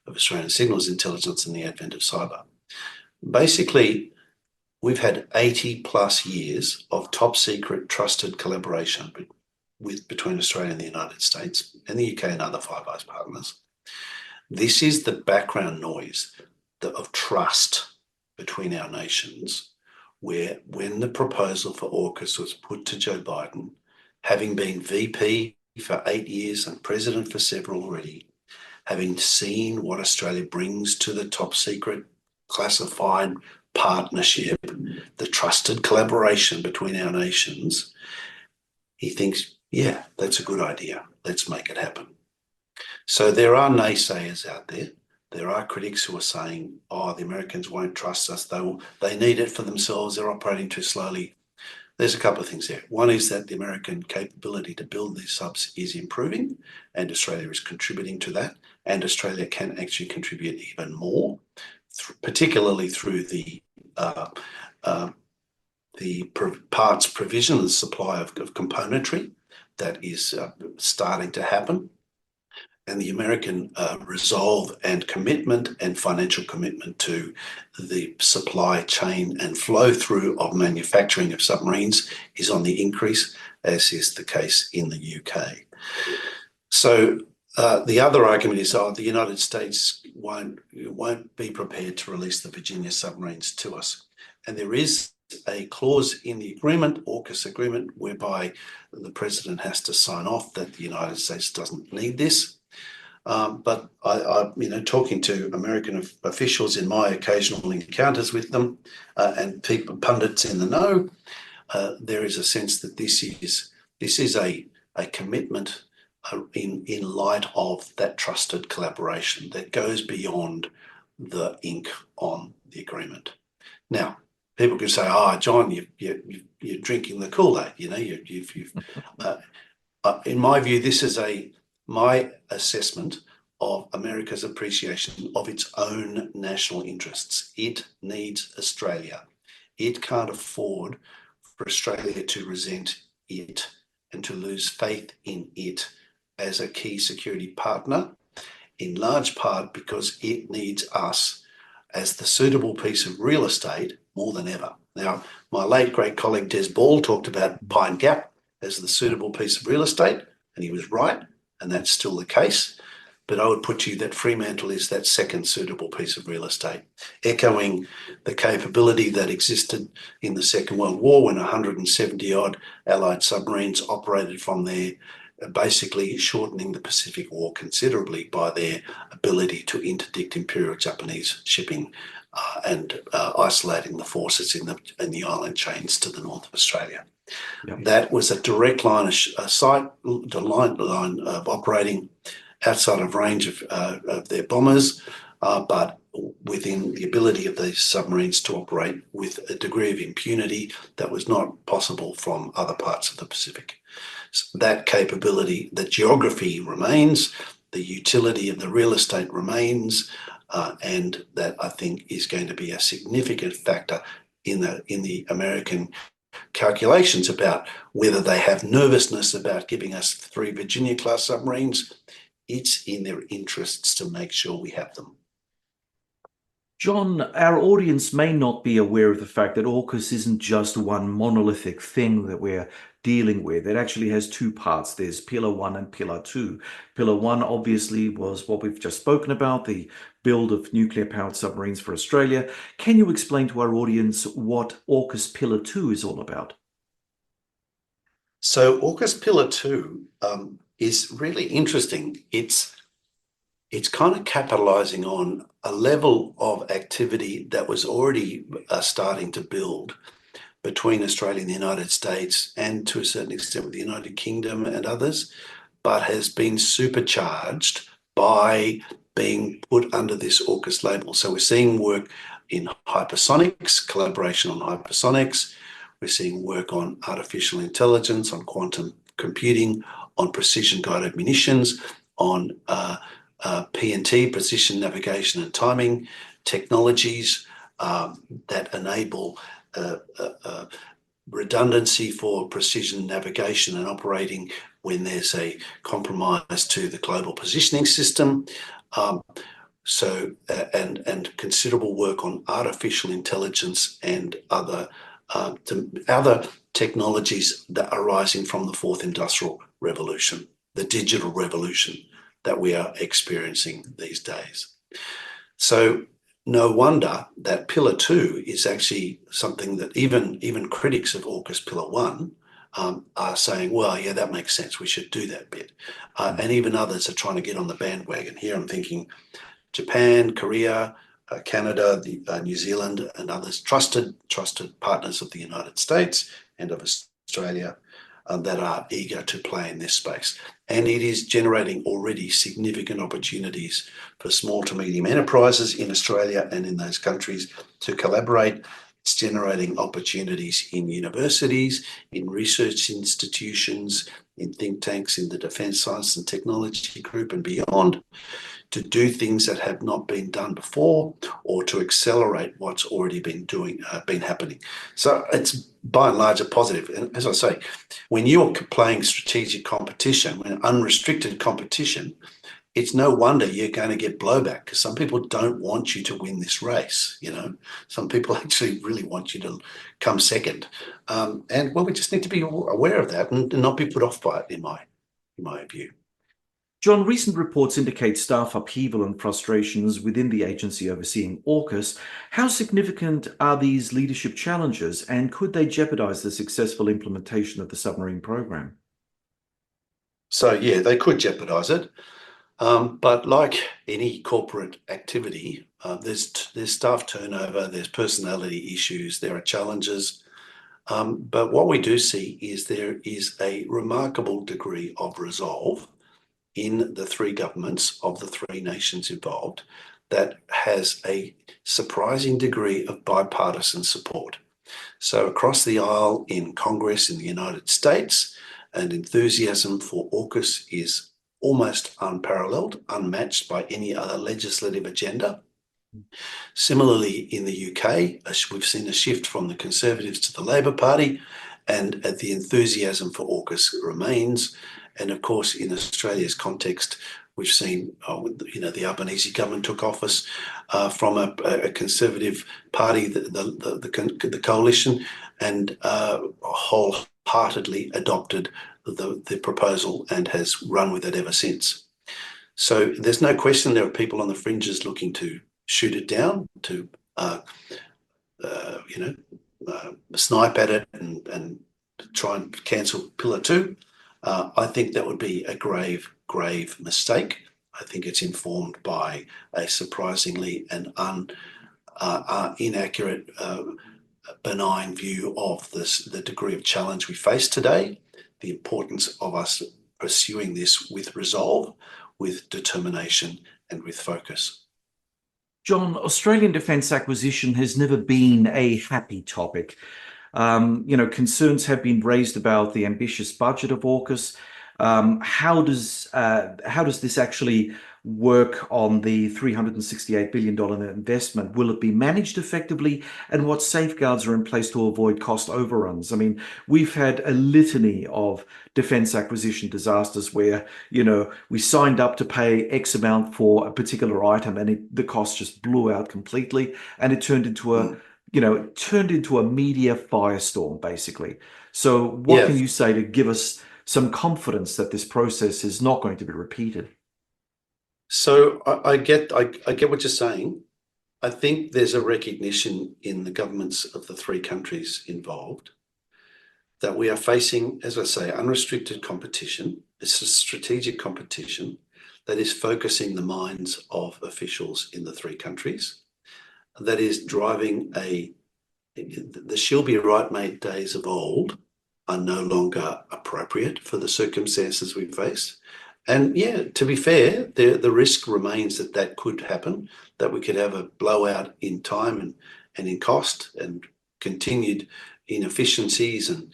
of Australian Signals Intelligence and the Advent of Cyber. Basically, we've had 80 plus years of top secret trusted collaboration between Australia and the United States and the UK and other Five Eyes partners. This is the background noise of trust between our nations, where when the proposal for AUKUS was put to Joe Biden, having been VP for 8 years and president for several already, having seen what Australia brings to the top secret classified partnership, the trusted collaboration between our nations, he thinks, yeah, that's a good idea. Let's make it happen. So there are naysayers out there. There are critics who are saying, oh, the Americans won't trust us. They need it for themselves. They're operating too slowly. There's a couple of things there. One is that the American capability to build these subs is improving, and Australia is contributing to that. And Australia can actually contribute even more, particularly through the parts provision, the supply of componentry that is starting to happen. And the American resolve and commitment and financial commitment to the supply chain and flow through of manufacturing of submarines is on the increase, as is the case in the UK. So the other argument is, the United States won't be prepared to release the Virginia submarines to us. And there is a clause in the agreement, AUKUS agreement, whereby the president has to sign off that the United States doesn't need this. But talking to American officials in my occasional encounters with them and pundits in the know, there is a sense that this is a commitment in light of that trusted collaboration that goes beyond the ink on the agreement. Now, people can say, "Oh, John, you're drinking the Kool-Aid." In my view, this is my assessment of America's appreciation of its own national interests. It needs Australia. It can't afford for Australia to resent it and to lose faith in it as a key security partner, in large part because it needs us as the suitable piece of real estate more than ever. Now, my late great colleague Des Ball talked about Pine Gap as the suitable piece of real estate, and he was right, and that's still the case. But I would put to you that Fremantle is that second suitable piece of real estate, echoing the capability that existed in the Second World War when 170-odd Allied submarines operated from there, basically shortening the Pacific War considerably by their ability to interdict Imperial Japanese shipping and isolating the forces in the island chains to the north of Australia. Yep. That was a direct line of sight, the line of operating outside of range of their bombers, but within the ability of these submarines to operate with a degree of impunity that was not possible from other parts of the Pacific. So that capability, the geography remains, the utility of the real estate remains, and that I think is going to be a significant factor in the American calculations about whether they have nervousness about giving us 3 Virginia-class submarines. It's in their interests to make sure we have them. John, our audience may not be aware of the fact that AUKUS isn't just one monolithic thing that we're dealing with. It actually has 2 parts. There's Pillar 1 and Pillar 2. Pillar 1 obviously was what we've just spoken about, the build of nuclear-powered submarines for Australia. Can you explain to our audience what AUKUS Pillar 2 is all about? So AUKUS Pillar 2 is really interesting. It's kind of capitalizing on a level of activity that was already starting to build between Australia and the United States, and to a certain extent with the United Kingdom and others, but has been supercharged by being put under this AUKUS label. So we're seeing work in hypersonics, collaboration on hypersonics. We're seeing work on artificial intelligence, on quantum computing, on precision-guided munitions, on P&T, precision navigation and timing, technologies that enable redundancy for precision navigation and operating when there's a compromise to the global positioning system. And considerable work on artificial intelligence and other technologies that are arising from the fourth industrial revolution, the digital revolution that we are experiencing these days. So no wonder that Pillar 2 is actually something that even critics of AUKUS Pillar 1 are saying, well, yeah, that makes sense. We should do that bit. And even others are trying to get on the bandwagon. Here I'm thinking Japan, Korea, Canada, New Zealand, and others, trusted partners of the United States and of Australia that are eager to play in this space. And it is generating already significant opportunities for small to medium enterprises in Australia and in those countries to collaborate. It's generating opportunities in universities, in research institutions, in think tanks, in the Defence Science and Technology Group and beyond, to do things that have not been done before, or to accelerate what's already been happening. So it's by and large a positive. And as I say, when you're playing strategic competition, when unrestricted competition, it's no wonder you're going to get blowback, because some people don't want you to win this race. Some people actually really want you to come second. And well, we just need to be aware of that and not be put off by it, in my view. John, recent reports indicate staff upheaval and frustrations within the agency overseeing AUKUS. How significant are these leadership challenges, and could they jeopardize the successful implementation of the submarine program? So, yeah, they could jeopardize it. But like any corporate activity, there's staff turnover, there's personality issues, there are challenges. But what we do see is there is a remarkable degree of resolve in the three governments of the three nations involved that has a surprising degree of bipartisan support. So across the aisle in Congress in the United States, an enthusiasm for AUKUS is almost unparalleled, unmatched by any other legislative agenda. Similarly, in the UK, we've seen a shift from the Conservatives to the Labor Party, and the enthusiasm for AUKUS remains. And of course, in Australia's context, we've seen, the Albanese government took office from a Conservative party, the coalition, and wholeheartedly adopted the proposal and has run with it ever since. So there's no question there are people on the fringes looking to shoot it down, to snipe at it and try and cancel Pillar 2. I think that would be a grave mistake. I think it's informed by a surprisingly and inaccurate, benign view of the degree of challenge we face today, the importance of us pursuing this with resolve, with determination, and with focus. John, Australian defence acquisition has never been a happy topic. Concerns have been raised about the ambitious budget of AUKUS. How does this actually work on the $368 billion investment? Will it be managed effectively? And what safeguards are in place to avoid cost overruns? I mean, we've had a litany of defence acquisition disasters where, we signed up to pay X amount for a particular item and the cost just blew out completely, and it turned into a media firestorm, basically. So what can you say to give us some confidence that this process is not going to be repeated? So I get what you're saying. I think there's a recognition in the governments of the three countries involved that we are facing, as I say, unrestricted competition. It's a strategic competition that is focusing the minds of officials in the three countries, that is driving the she'll be right mate days of old are no longer appropriate for the circumstances we face. And yeah, to be fair, the risk remains that could happen, that we could have a blowout in time and in cost and continued inefficiencies and,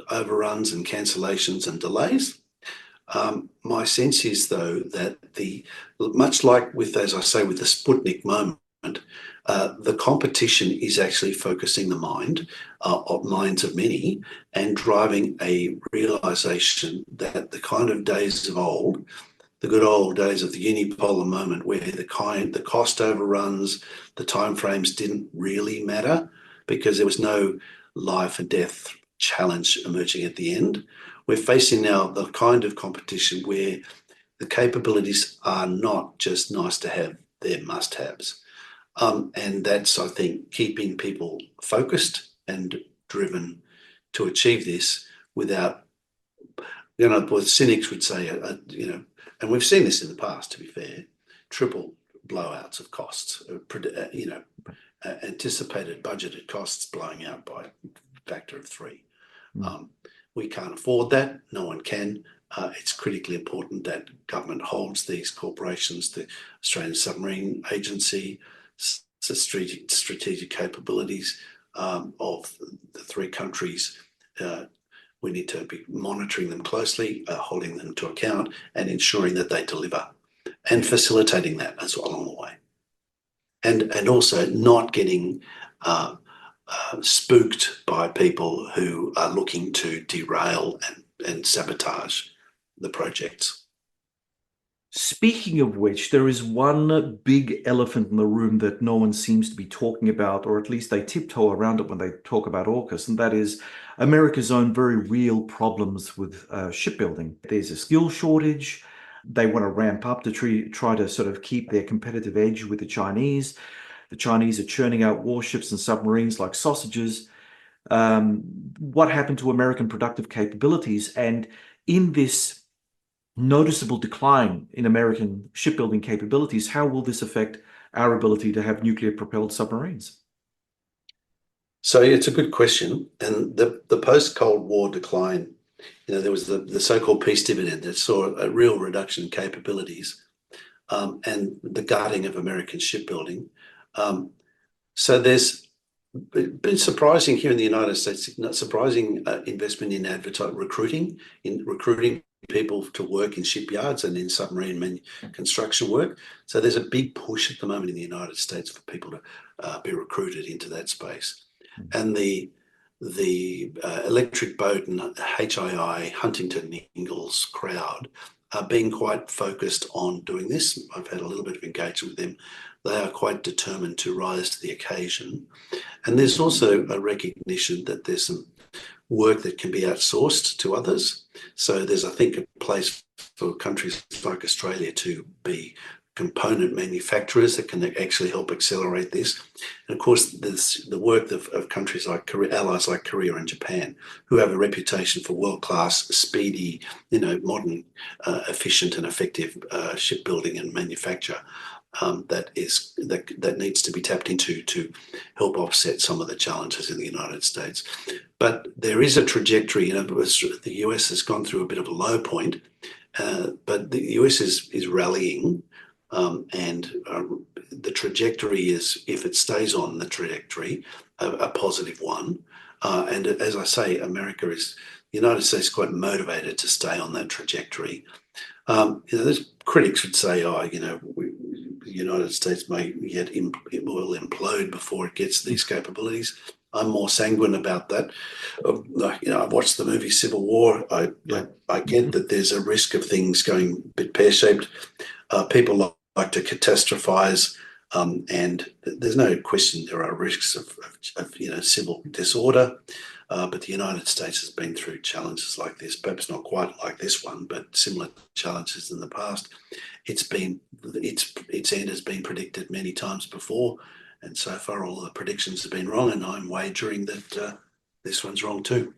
overruns and cancellations and delays. My sense is, though, that much like with, as I say, with the Sputnik moment, the competition is actually focusing the minds of many and driving a realization that the kind of days of old, the good old days of the unipolar moment where the cost overruns, the timeframes didn't really matter because there was no life and death challenge emerging at the end. We're facing now the kind of competition where the capabilities are not just nice to have, they're must-haves. And that's, I think, keeping people focused and driven to achieve this without, what cynics would say, and we've seen this in the past, to be fair, triple blowouts of costs, anticipated budgeted costs blowing out by a factor of 3. We can't afford that. No one can. It's critically important that government holds these corporations, the Australian Submarine Agency, the strategic capabilities of the three countries. We need to be monitoring them closely, holding them to account and ensuring that they deliver and facilitating that as well along the way. And also not getting spooked by people who are looking to derail and sabotage the projects. Speaking of which, there is one big elephant in the room that no one seems to be talking about, or at least they tiptoe around it when they talk about AUKUS, and that is America's own very real problems with shipbuilding. There's a skill shortage. They want to ramp up to try to sort of keep their competitive edge with the Chinese. The Chinese are churning out warships and submarines like sausages. What happened to American productive capabilities? And in this noticeable decline in American shipbuilding capabilities, how will this affect our ability to have nuclear-propelled submarines? So it's a good question. And the post-Cold War decline, there was the so-called peace dividend that saw a real reduction in capabilities and the guarding of American shipbuilding. So there's been surprising here in the United States, surprising investment in recruiting people to work in shipyards and in submarine construction work. So there's a big push at the moment in the United States for people to be recruited into that space. And the Electric Boat and HII, Huntington Ingalls crowd, are being quite focused on doing this. I've had a little bit of engagement with them. They are quite determined to rise to the occasion. And there's also a recognition that there's some work that can be outsourced to others. So there's, I think, a place for countries like Australia to be component manufacturers that can actually help accelerate this. And of course, there's the work of countries like Korea, allies like Korea and Japan, who have a reputation for world-class, speedy, modern, efficient and effective shipbuilding and manufacture. That needs to be tapped into to help offset some of the challenges in the United States. But there is a trajectory. The US has gone through a bit of a low point, but the US is rallying, and the trajectory is, if it stays on the trajectory, a positive one. And as I say, the United States is quite motivated to stay on that trajectory. There's critics would say, the United States will implode before it gets these capabilities. I'm more sanguine about that. I've watched the movie Civil War. I get that there's a risk of things going a bit pear-shaped. People like to catastrophize, and there's no question there are risks of civil disorder. But the United States has been through challenges like this, perhaps not quite like this one, but similar challenges in the past. Its end has been predicted many times before, and so far all the predictions have been wrong. And I'm wagering that this one's wrong too.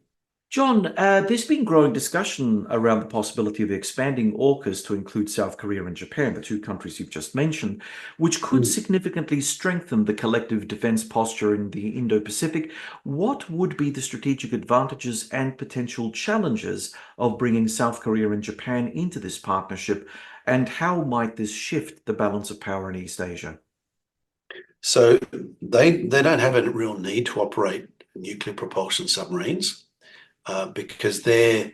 John, there's been growing discussion around the possibility of expanding AUKUS to include South Korea and Japan, the two countries you've just mentioned, which could Mm. significantly strengthen the collective defense posture in the Indo-Pacific. What would be the strategic advantages and potential challenges of bringing South Korea and Japan into this partnership, and how might this shift the balance of power in East Asia? So they don't have a real need to operate nuclear propulsion submarines because their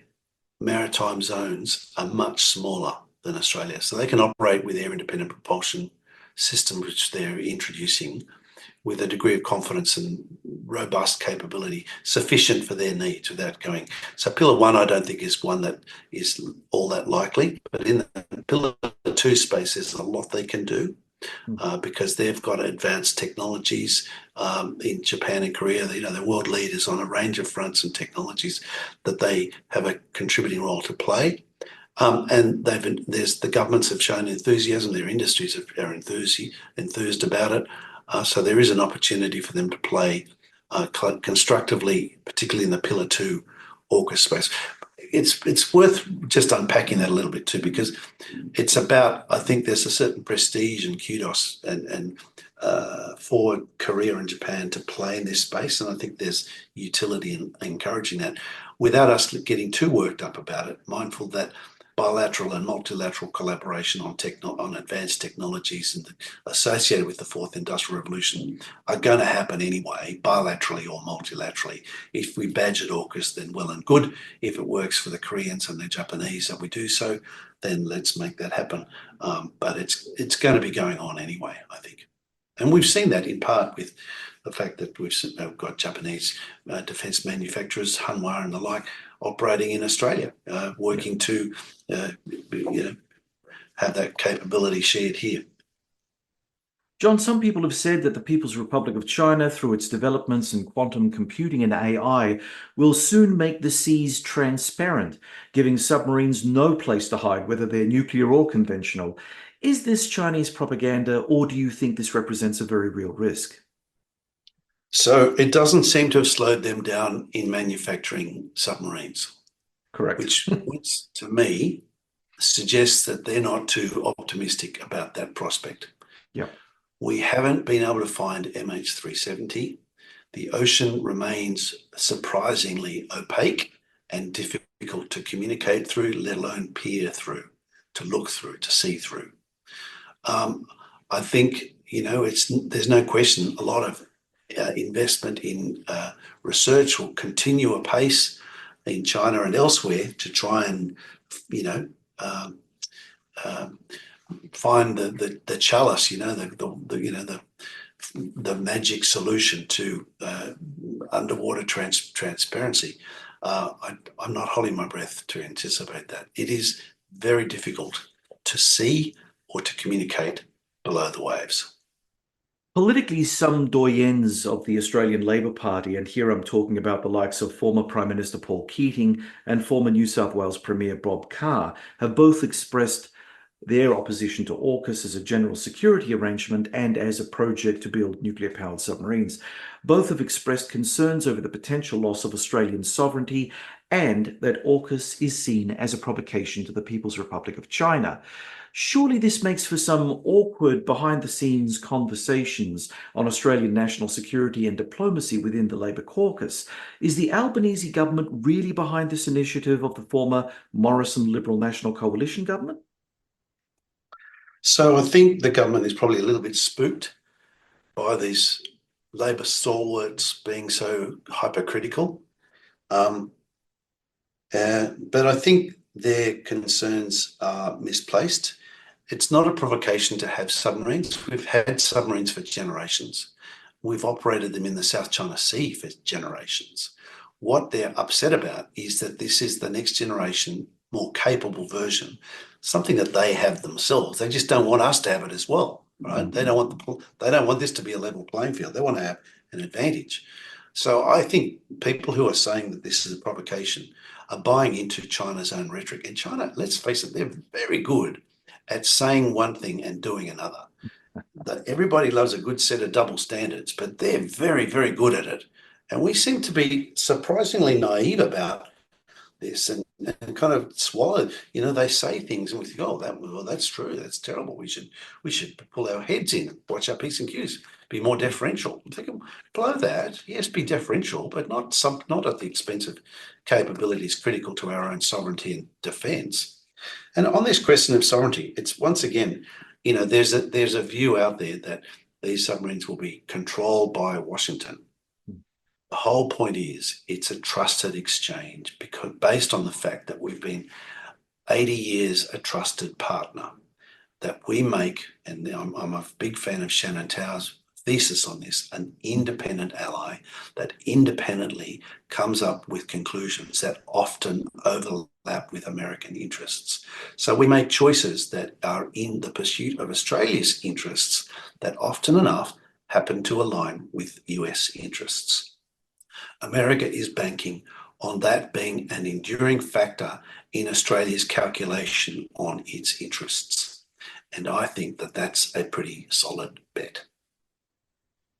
maritime zones are much smaller than Australia. So they can operate with air independent propulsion systems, which they're introducing with a degree of confidence and robust capability sufficient for their needs without going. So Pillar 1, I don't think is one that is all that likely, but in the Pillar 2 space, there's a lot they can do. Because they've got advanced technologies in Japan and Korea. They're world leaders on a range of fronts and technologies that they have a contributing role to play. And the governments have shown enthusiasm. Their industries are enthused about it. So there is an opportunity for them to play constructively, particularly in the Pillar 2 AUKUS space. It's worth just unpacking that a little bit too, because it's about, I think there's a certain prestige and kudos and for Korea and Japan to play in this space, and I think there's utility in encouraging that without us getting too worked up about it, mindful that bilateral and multilateral collaboration on advanced technologies and associated with the fourth industrial revolution are going to happen anyway, bilaterally or multilaterally. If we badge it AUKUS, then well and good. If it works for the Koreans and the Japanese that we do so, then let's make that happen. But it's going to be going on anyway, I think. And we've seen that in part with the fact that we've got Japanese defence manufacturers, Hanwha and the like, operating in Australia, working to have that capability shared here. John, some people have said that the People's Republic of China, through its developments in quantum computing and AI, will soon make the seas transparent, giving submarines no place to hide, whether they're nuclear or conventional. Is this Chinese propaganda, or do you think this represents a very real risk? So it doesn't seem to have slowed them down in manufacturing submarines. Correct. Which to me suggests that they're not too optimistic about that prospect. Yeah. We haven't been able to find MH370. The ocean remains surprisingly opaque and difficult to communicate through, let alone peer through, to look through, to see through. I think, there's no question a lot of investment in research will continue apace in China and elsewhere to try and, find the chalice, the magic solution to underwater transparency. I'm not holding my breath to anticipate that. It is very difficult to see or to communicate below the waves. Politically, some doyens of the Australian Labor Party, and here I'm talking about the likes of former Prime Minister Paul Keating and former New South Wales Premier Bob Carr, have both expressed their opposition to AUKUS as a general security arrangement and as a project to build nuclear-powered submarines. Both have expressed concerns over the potential loss of Australian sovereignty and that AUKUS is seen as a provocation to the People's Republic of China. Surely this makes for some awkward behind-the-scenes conversations on Australian national security and diplomacy within the Labor caucus. Is the Albanese government really behind this initiative of the former Morrison Liberal National Coalition government? So I think the government is probably a little bit spooked by these Labor stalwarts being so hypercritical. But I think their concerns are misplaced. It's not a provocation to have submarines. We've had submarines for generations. We've operated them in the South China Sea for generations. What they're upset about is that this is the next generation, more capable version, something that they have themselves. They just don't want us to have it as well, right? They don't want this to be a level playing field. They want to have an advantage. So I think people who are saying that this is a provocation are buying into China's own rhetoric. And China, let's face it, they're very good at saying one thing and doing another. Everybody loves a good set of double standards, but they're very, very good at it. And we seem to be surprisingly naive about this and kind of swallow. They say things and we think, oh, that's true, that's terrible. We should pull our heads in and watch our P's and Q's, be more deferential. I'm thinking, below that, yes, be deferential, but not at the expense of capabilities critical to our own sovereignty and defence. And on this question of sovereignty, it's once again, there's a view out there that these submarines will be controlled by Washington. The whole point is it's a trusted exchange because based on the fact that we've been 80 years a trusted partner, that we make, and I'm a big fan of Shannon Tower's thesis on this, an independent ally that independently comes up with conclusions that often overlap with American interests. So we make choices that are in the pursuit of Australia's interests that often enough happen to align with US interests. America is banking on that being an enduring factor in Australia's calculation on its interests. And I think that that's a pretty solid bet.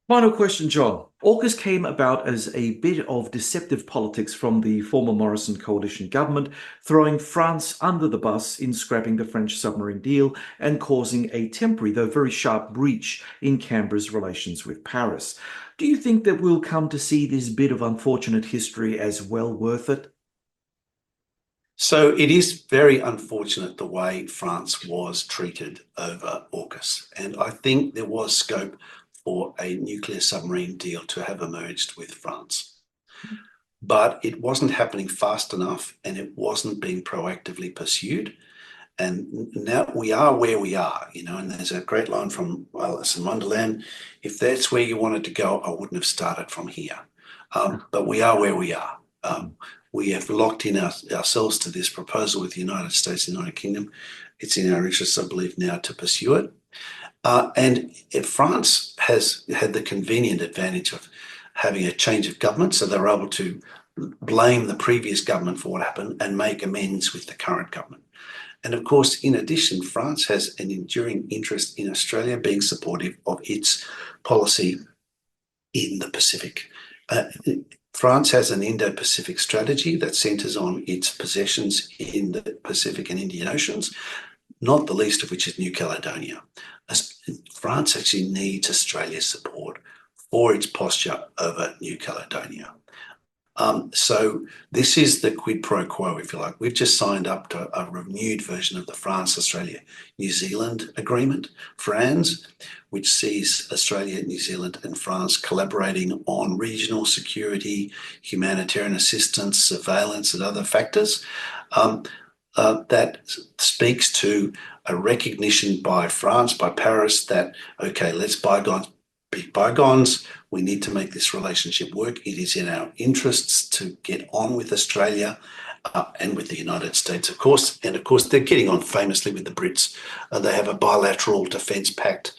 Final question, John. AUKUS came about as a bit of deceptive politics from the former Morrison coalition government, throwing France under the bus in scrapping the French submarine deal and causing a temporary, though very sharp, breach in Canberra's relations with Paris. Do you think that we'll come to see this bit of unfortunate history as well worth it? So it is very unfortunate the way France was treated over AUKUS. And I think there was scope for a nuclear submarine deal to have emerged with France. But it wasn't happening fast enough and it wasn't being proactively pursued. And now we are where we are, and there's a great line from Alice in Wonderland. If that's where you wanted to go, I wouldn't have started from here. But we are where we are. We have locked in ourselves to this proposal with the United States and United Kingdom. It's in our interests, I believe, now to pursue it. And if France has had the convenient advantage of having a change of government, so they're able to blame the previous government for what happened and make amends with the current government. And of course, in addition, France has an enduring interest in Australia being supportive of its policy in the Pacific. France has an Indo-Pacific strategy that centres on its possessions in the Pacific and Indian Oceans, not the least of which is New Caledonia. France actually needs Australia's support for its posture over New Caledonia. So this is the quid pro quo, if you like. We've just signed up to a renewed version of the France-Australia-New Zealand agreement, FRANZ, which sees Australia, New Zealand and France collaborating on regional security, humanitarian assistance, surveillance and other factors. That speaks to a recognition by France, by Paris, that, okay, let's bygones be bygones. We need to make this relationship work. It is in our interests to get on with Australia and with the United States, of course. And of course, they're getting on famously with the Brits. They have a bilateral defence pact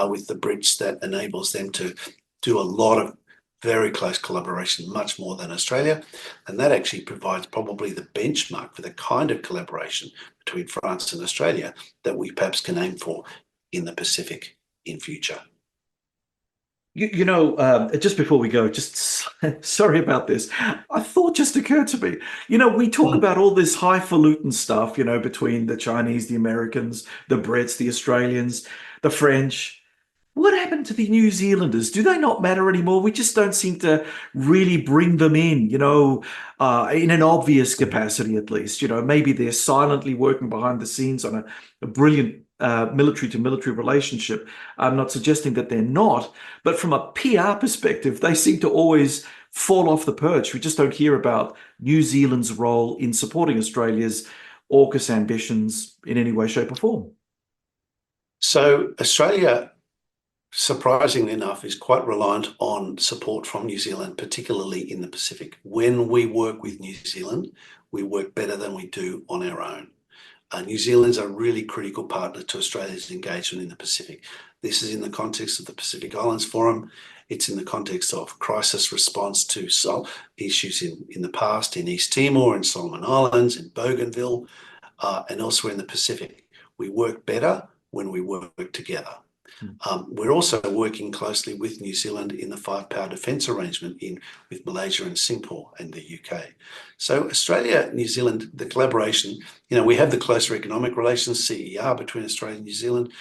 with the Brits that enables them to do a lot of very close collaboration, much more than Australia. And that actually provides probably the benchmark for the kind of collaboration between France and Australia that we perhaps can aim for in the Pacific in future. Just before we go, just sorry about this. A thought just occurred to me. We talk about all this highfalutin stuff, between the Chinese, the Americans, the Brits, the Australians, the French. What happened to the New Zealanders? Do they not matter anymore? We just don't seem to really bring them in, in an obvious capacity at least. Maybe they're silently working behind the scenes on a brilliant military-to-military relationship. I'm not suggesting that they're not, but from a PR perspective, they seem to always fall off the perch. We just don't hear about New Zealand's role in supporting Australia's AUKUS ambitions in any way, shape or form. So Australia, surprisingly enough, is quite reliant on support from New Zealand, particularly in the Pacific. When we work with New Zealand, we work better than we do on our own. New Zealand's a really critical partner to Australia's engagement in the Pacific. This is in the context of the Pacific Islands Forum. It's in the context of crisis response to issues in the past in East Timor, in Solomon Islands, in Bougainville, and elsewhere in the Pacific. We work better when we work together. We're also working closely with New Zealand in the five-power defence arrangement with Malaysia and Singapore and the UK. So Australia, New Zealand, the collaboration, we have the closer economic relations, CER, between Australia and New Zealand,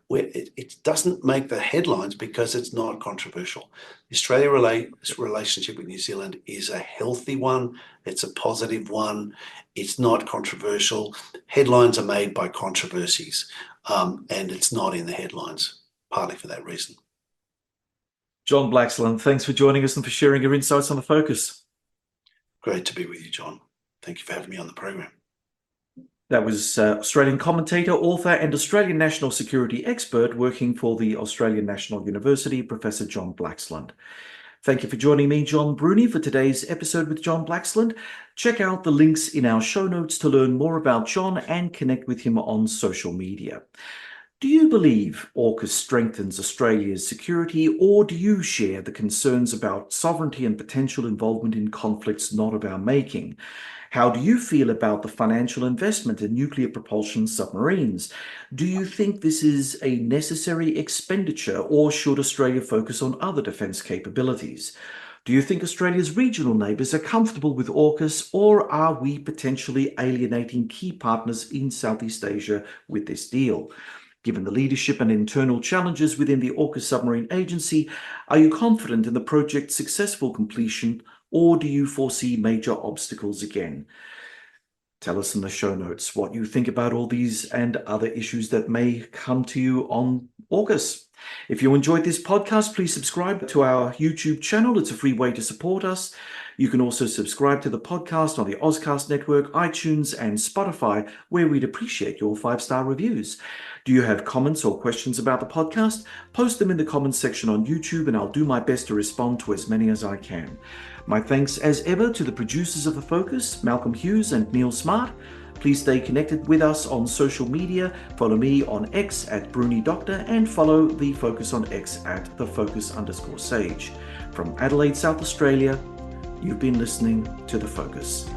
where it doesn't make the headlines because it's not controversial. The Australia relationship with New Zealand is a healthy one. It's a positive one. It's not controversial. Headlines are made by controversies, and it's not in the headlines, partly for that reason. John Blaxland, thanks for joining us and for sharing your insights on the focus. Great to be with you, John. Thank you for having me on the program. That was Australian commentator, author, and Australian national security expert working for the Australian National University, Professor John Blaxland. Thank you for joining me, John Bruni, for today's episode with John Blaxland. Check out the links in our show notes to learn more about John and connect with him on social media. Do you believe AUKUS strengthens Australia's security, or do you share the concerns about sovereignty and potential involvement in conflicts not of our making? How do you feel about the financial investment in nuclear propulsion submarines? Do you think this is a necessary expenditure, or should Australia focus on other defence capabilities? Do you think Australia's regional neighbours are comfortable with AUKUS, or are we potentially alienating key partners in Southeast Asia with this deal? Given the leadership and internal challenges within the AUKUS submarine agency, are you confident in the project's successful completion, or do you foresee major obstacles again? Tell us in the show notes what you think about all these and other issues that may come to you on AUKUS. If you enjoyed this podcast, please subscribe to our YouTube channel. It's a free way to support us. You can also subscribe to the podcast on the Ozcast Network, iTunes, and Spotify, where we'd appreciate your 5-star reviews. Do you have comments or questions about the podcast? Post them in the comments section on YouTube, and I'll do my best to respond to as many as I can. My thanks, as ever, to the producers of The Focus, Malcolm Hughes and Neil Smart. Please stay connected with us on social media. Follow me on X at BruniDoctor and follow The Focus on X at @thefocus_sage. From Adelaide, South Australia, you've been listening to The Focus.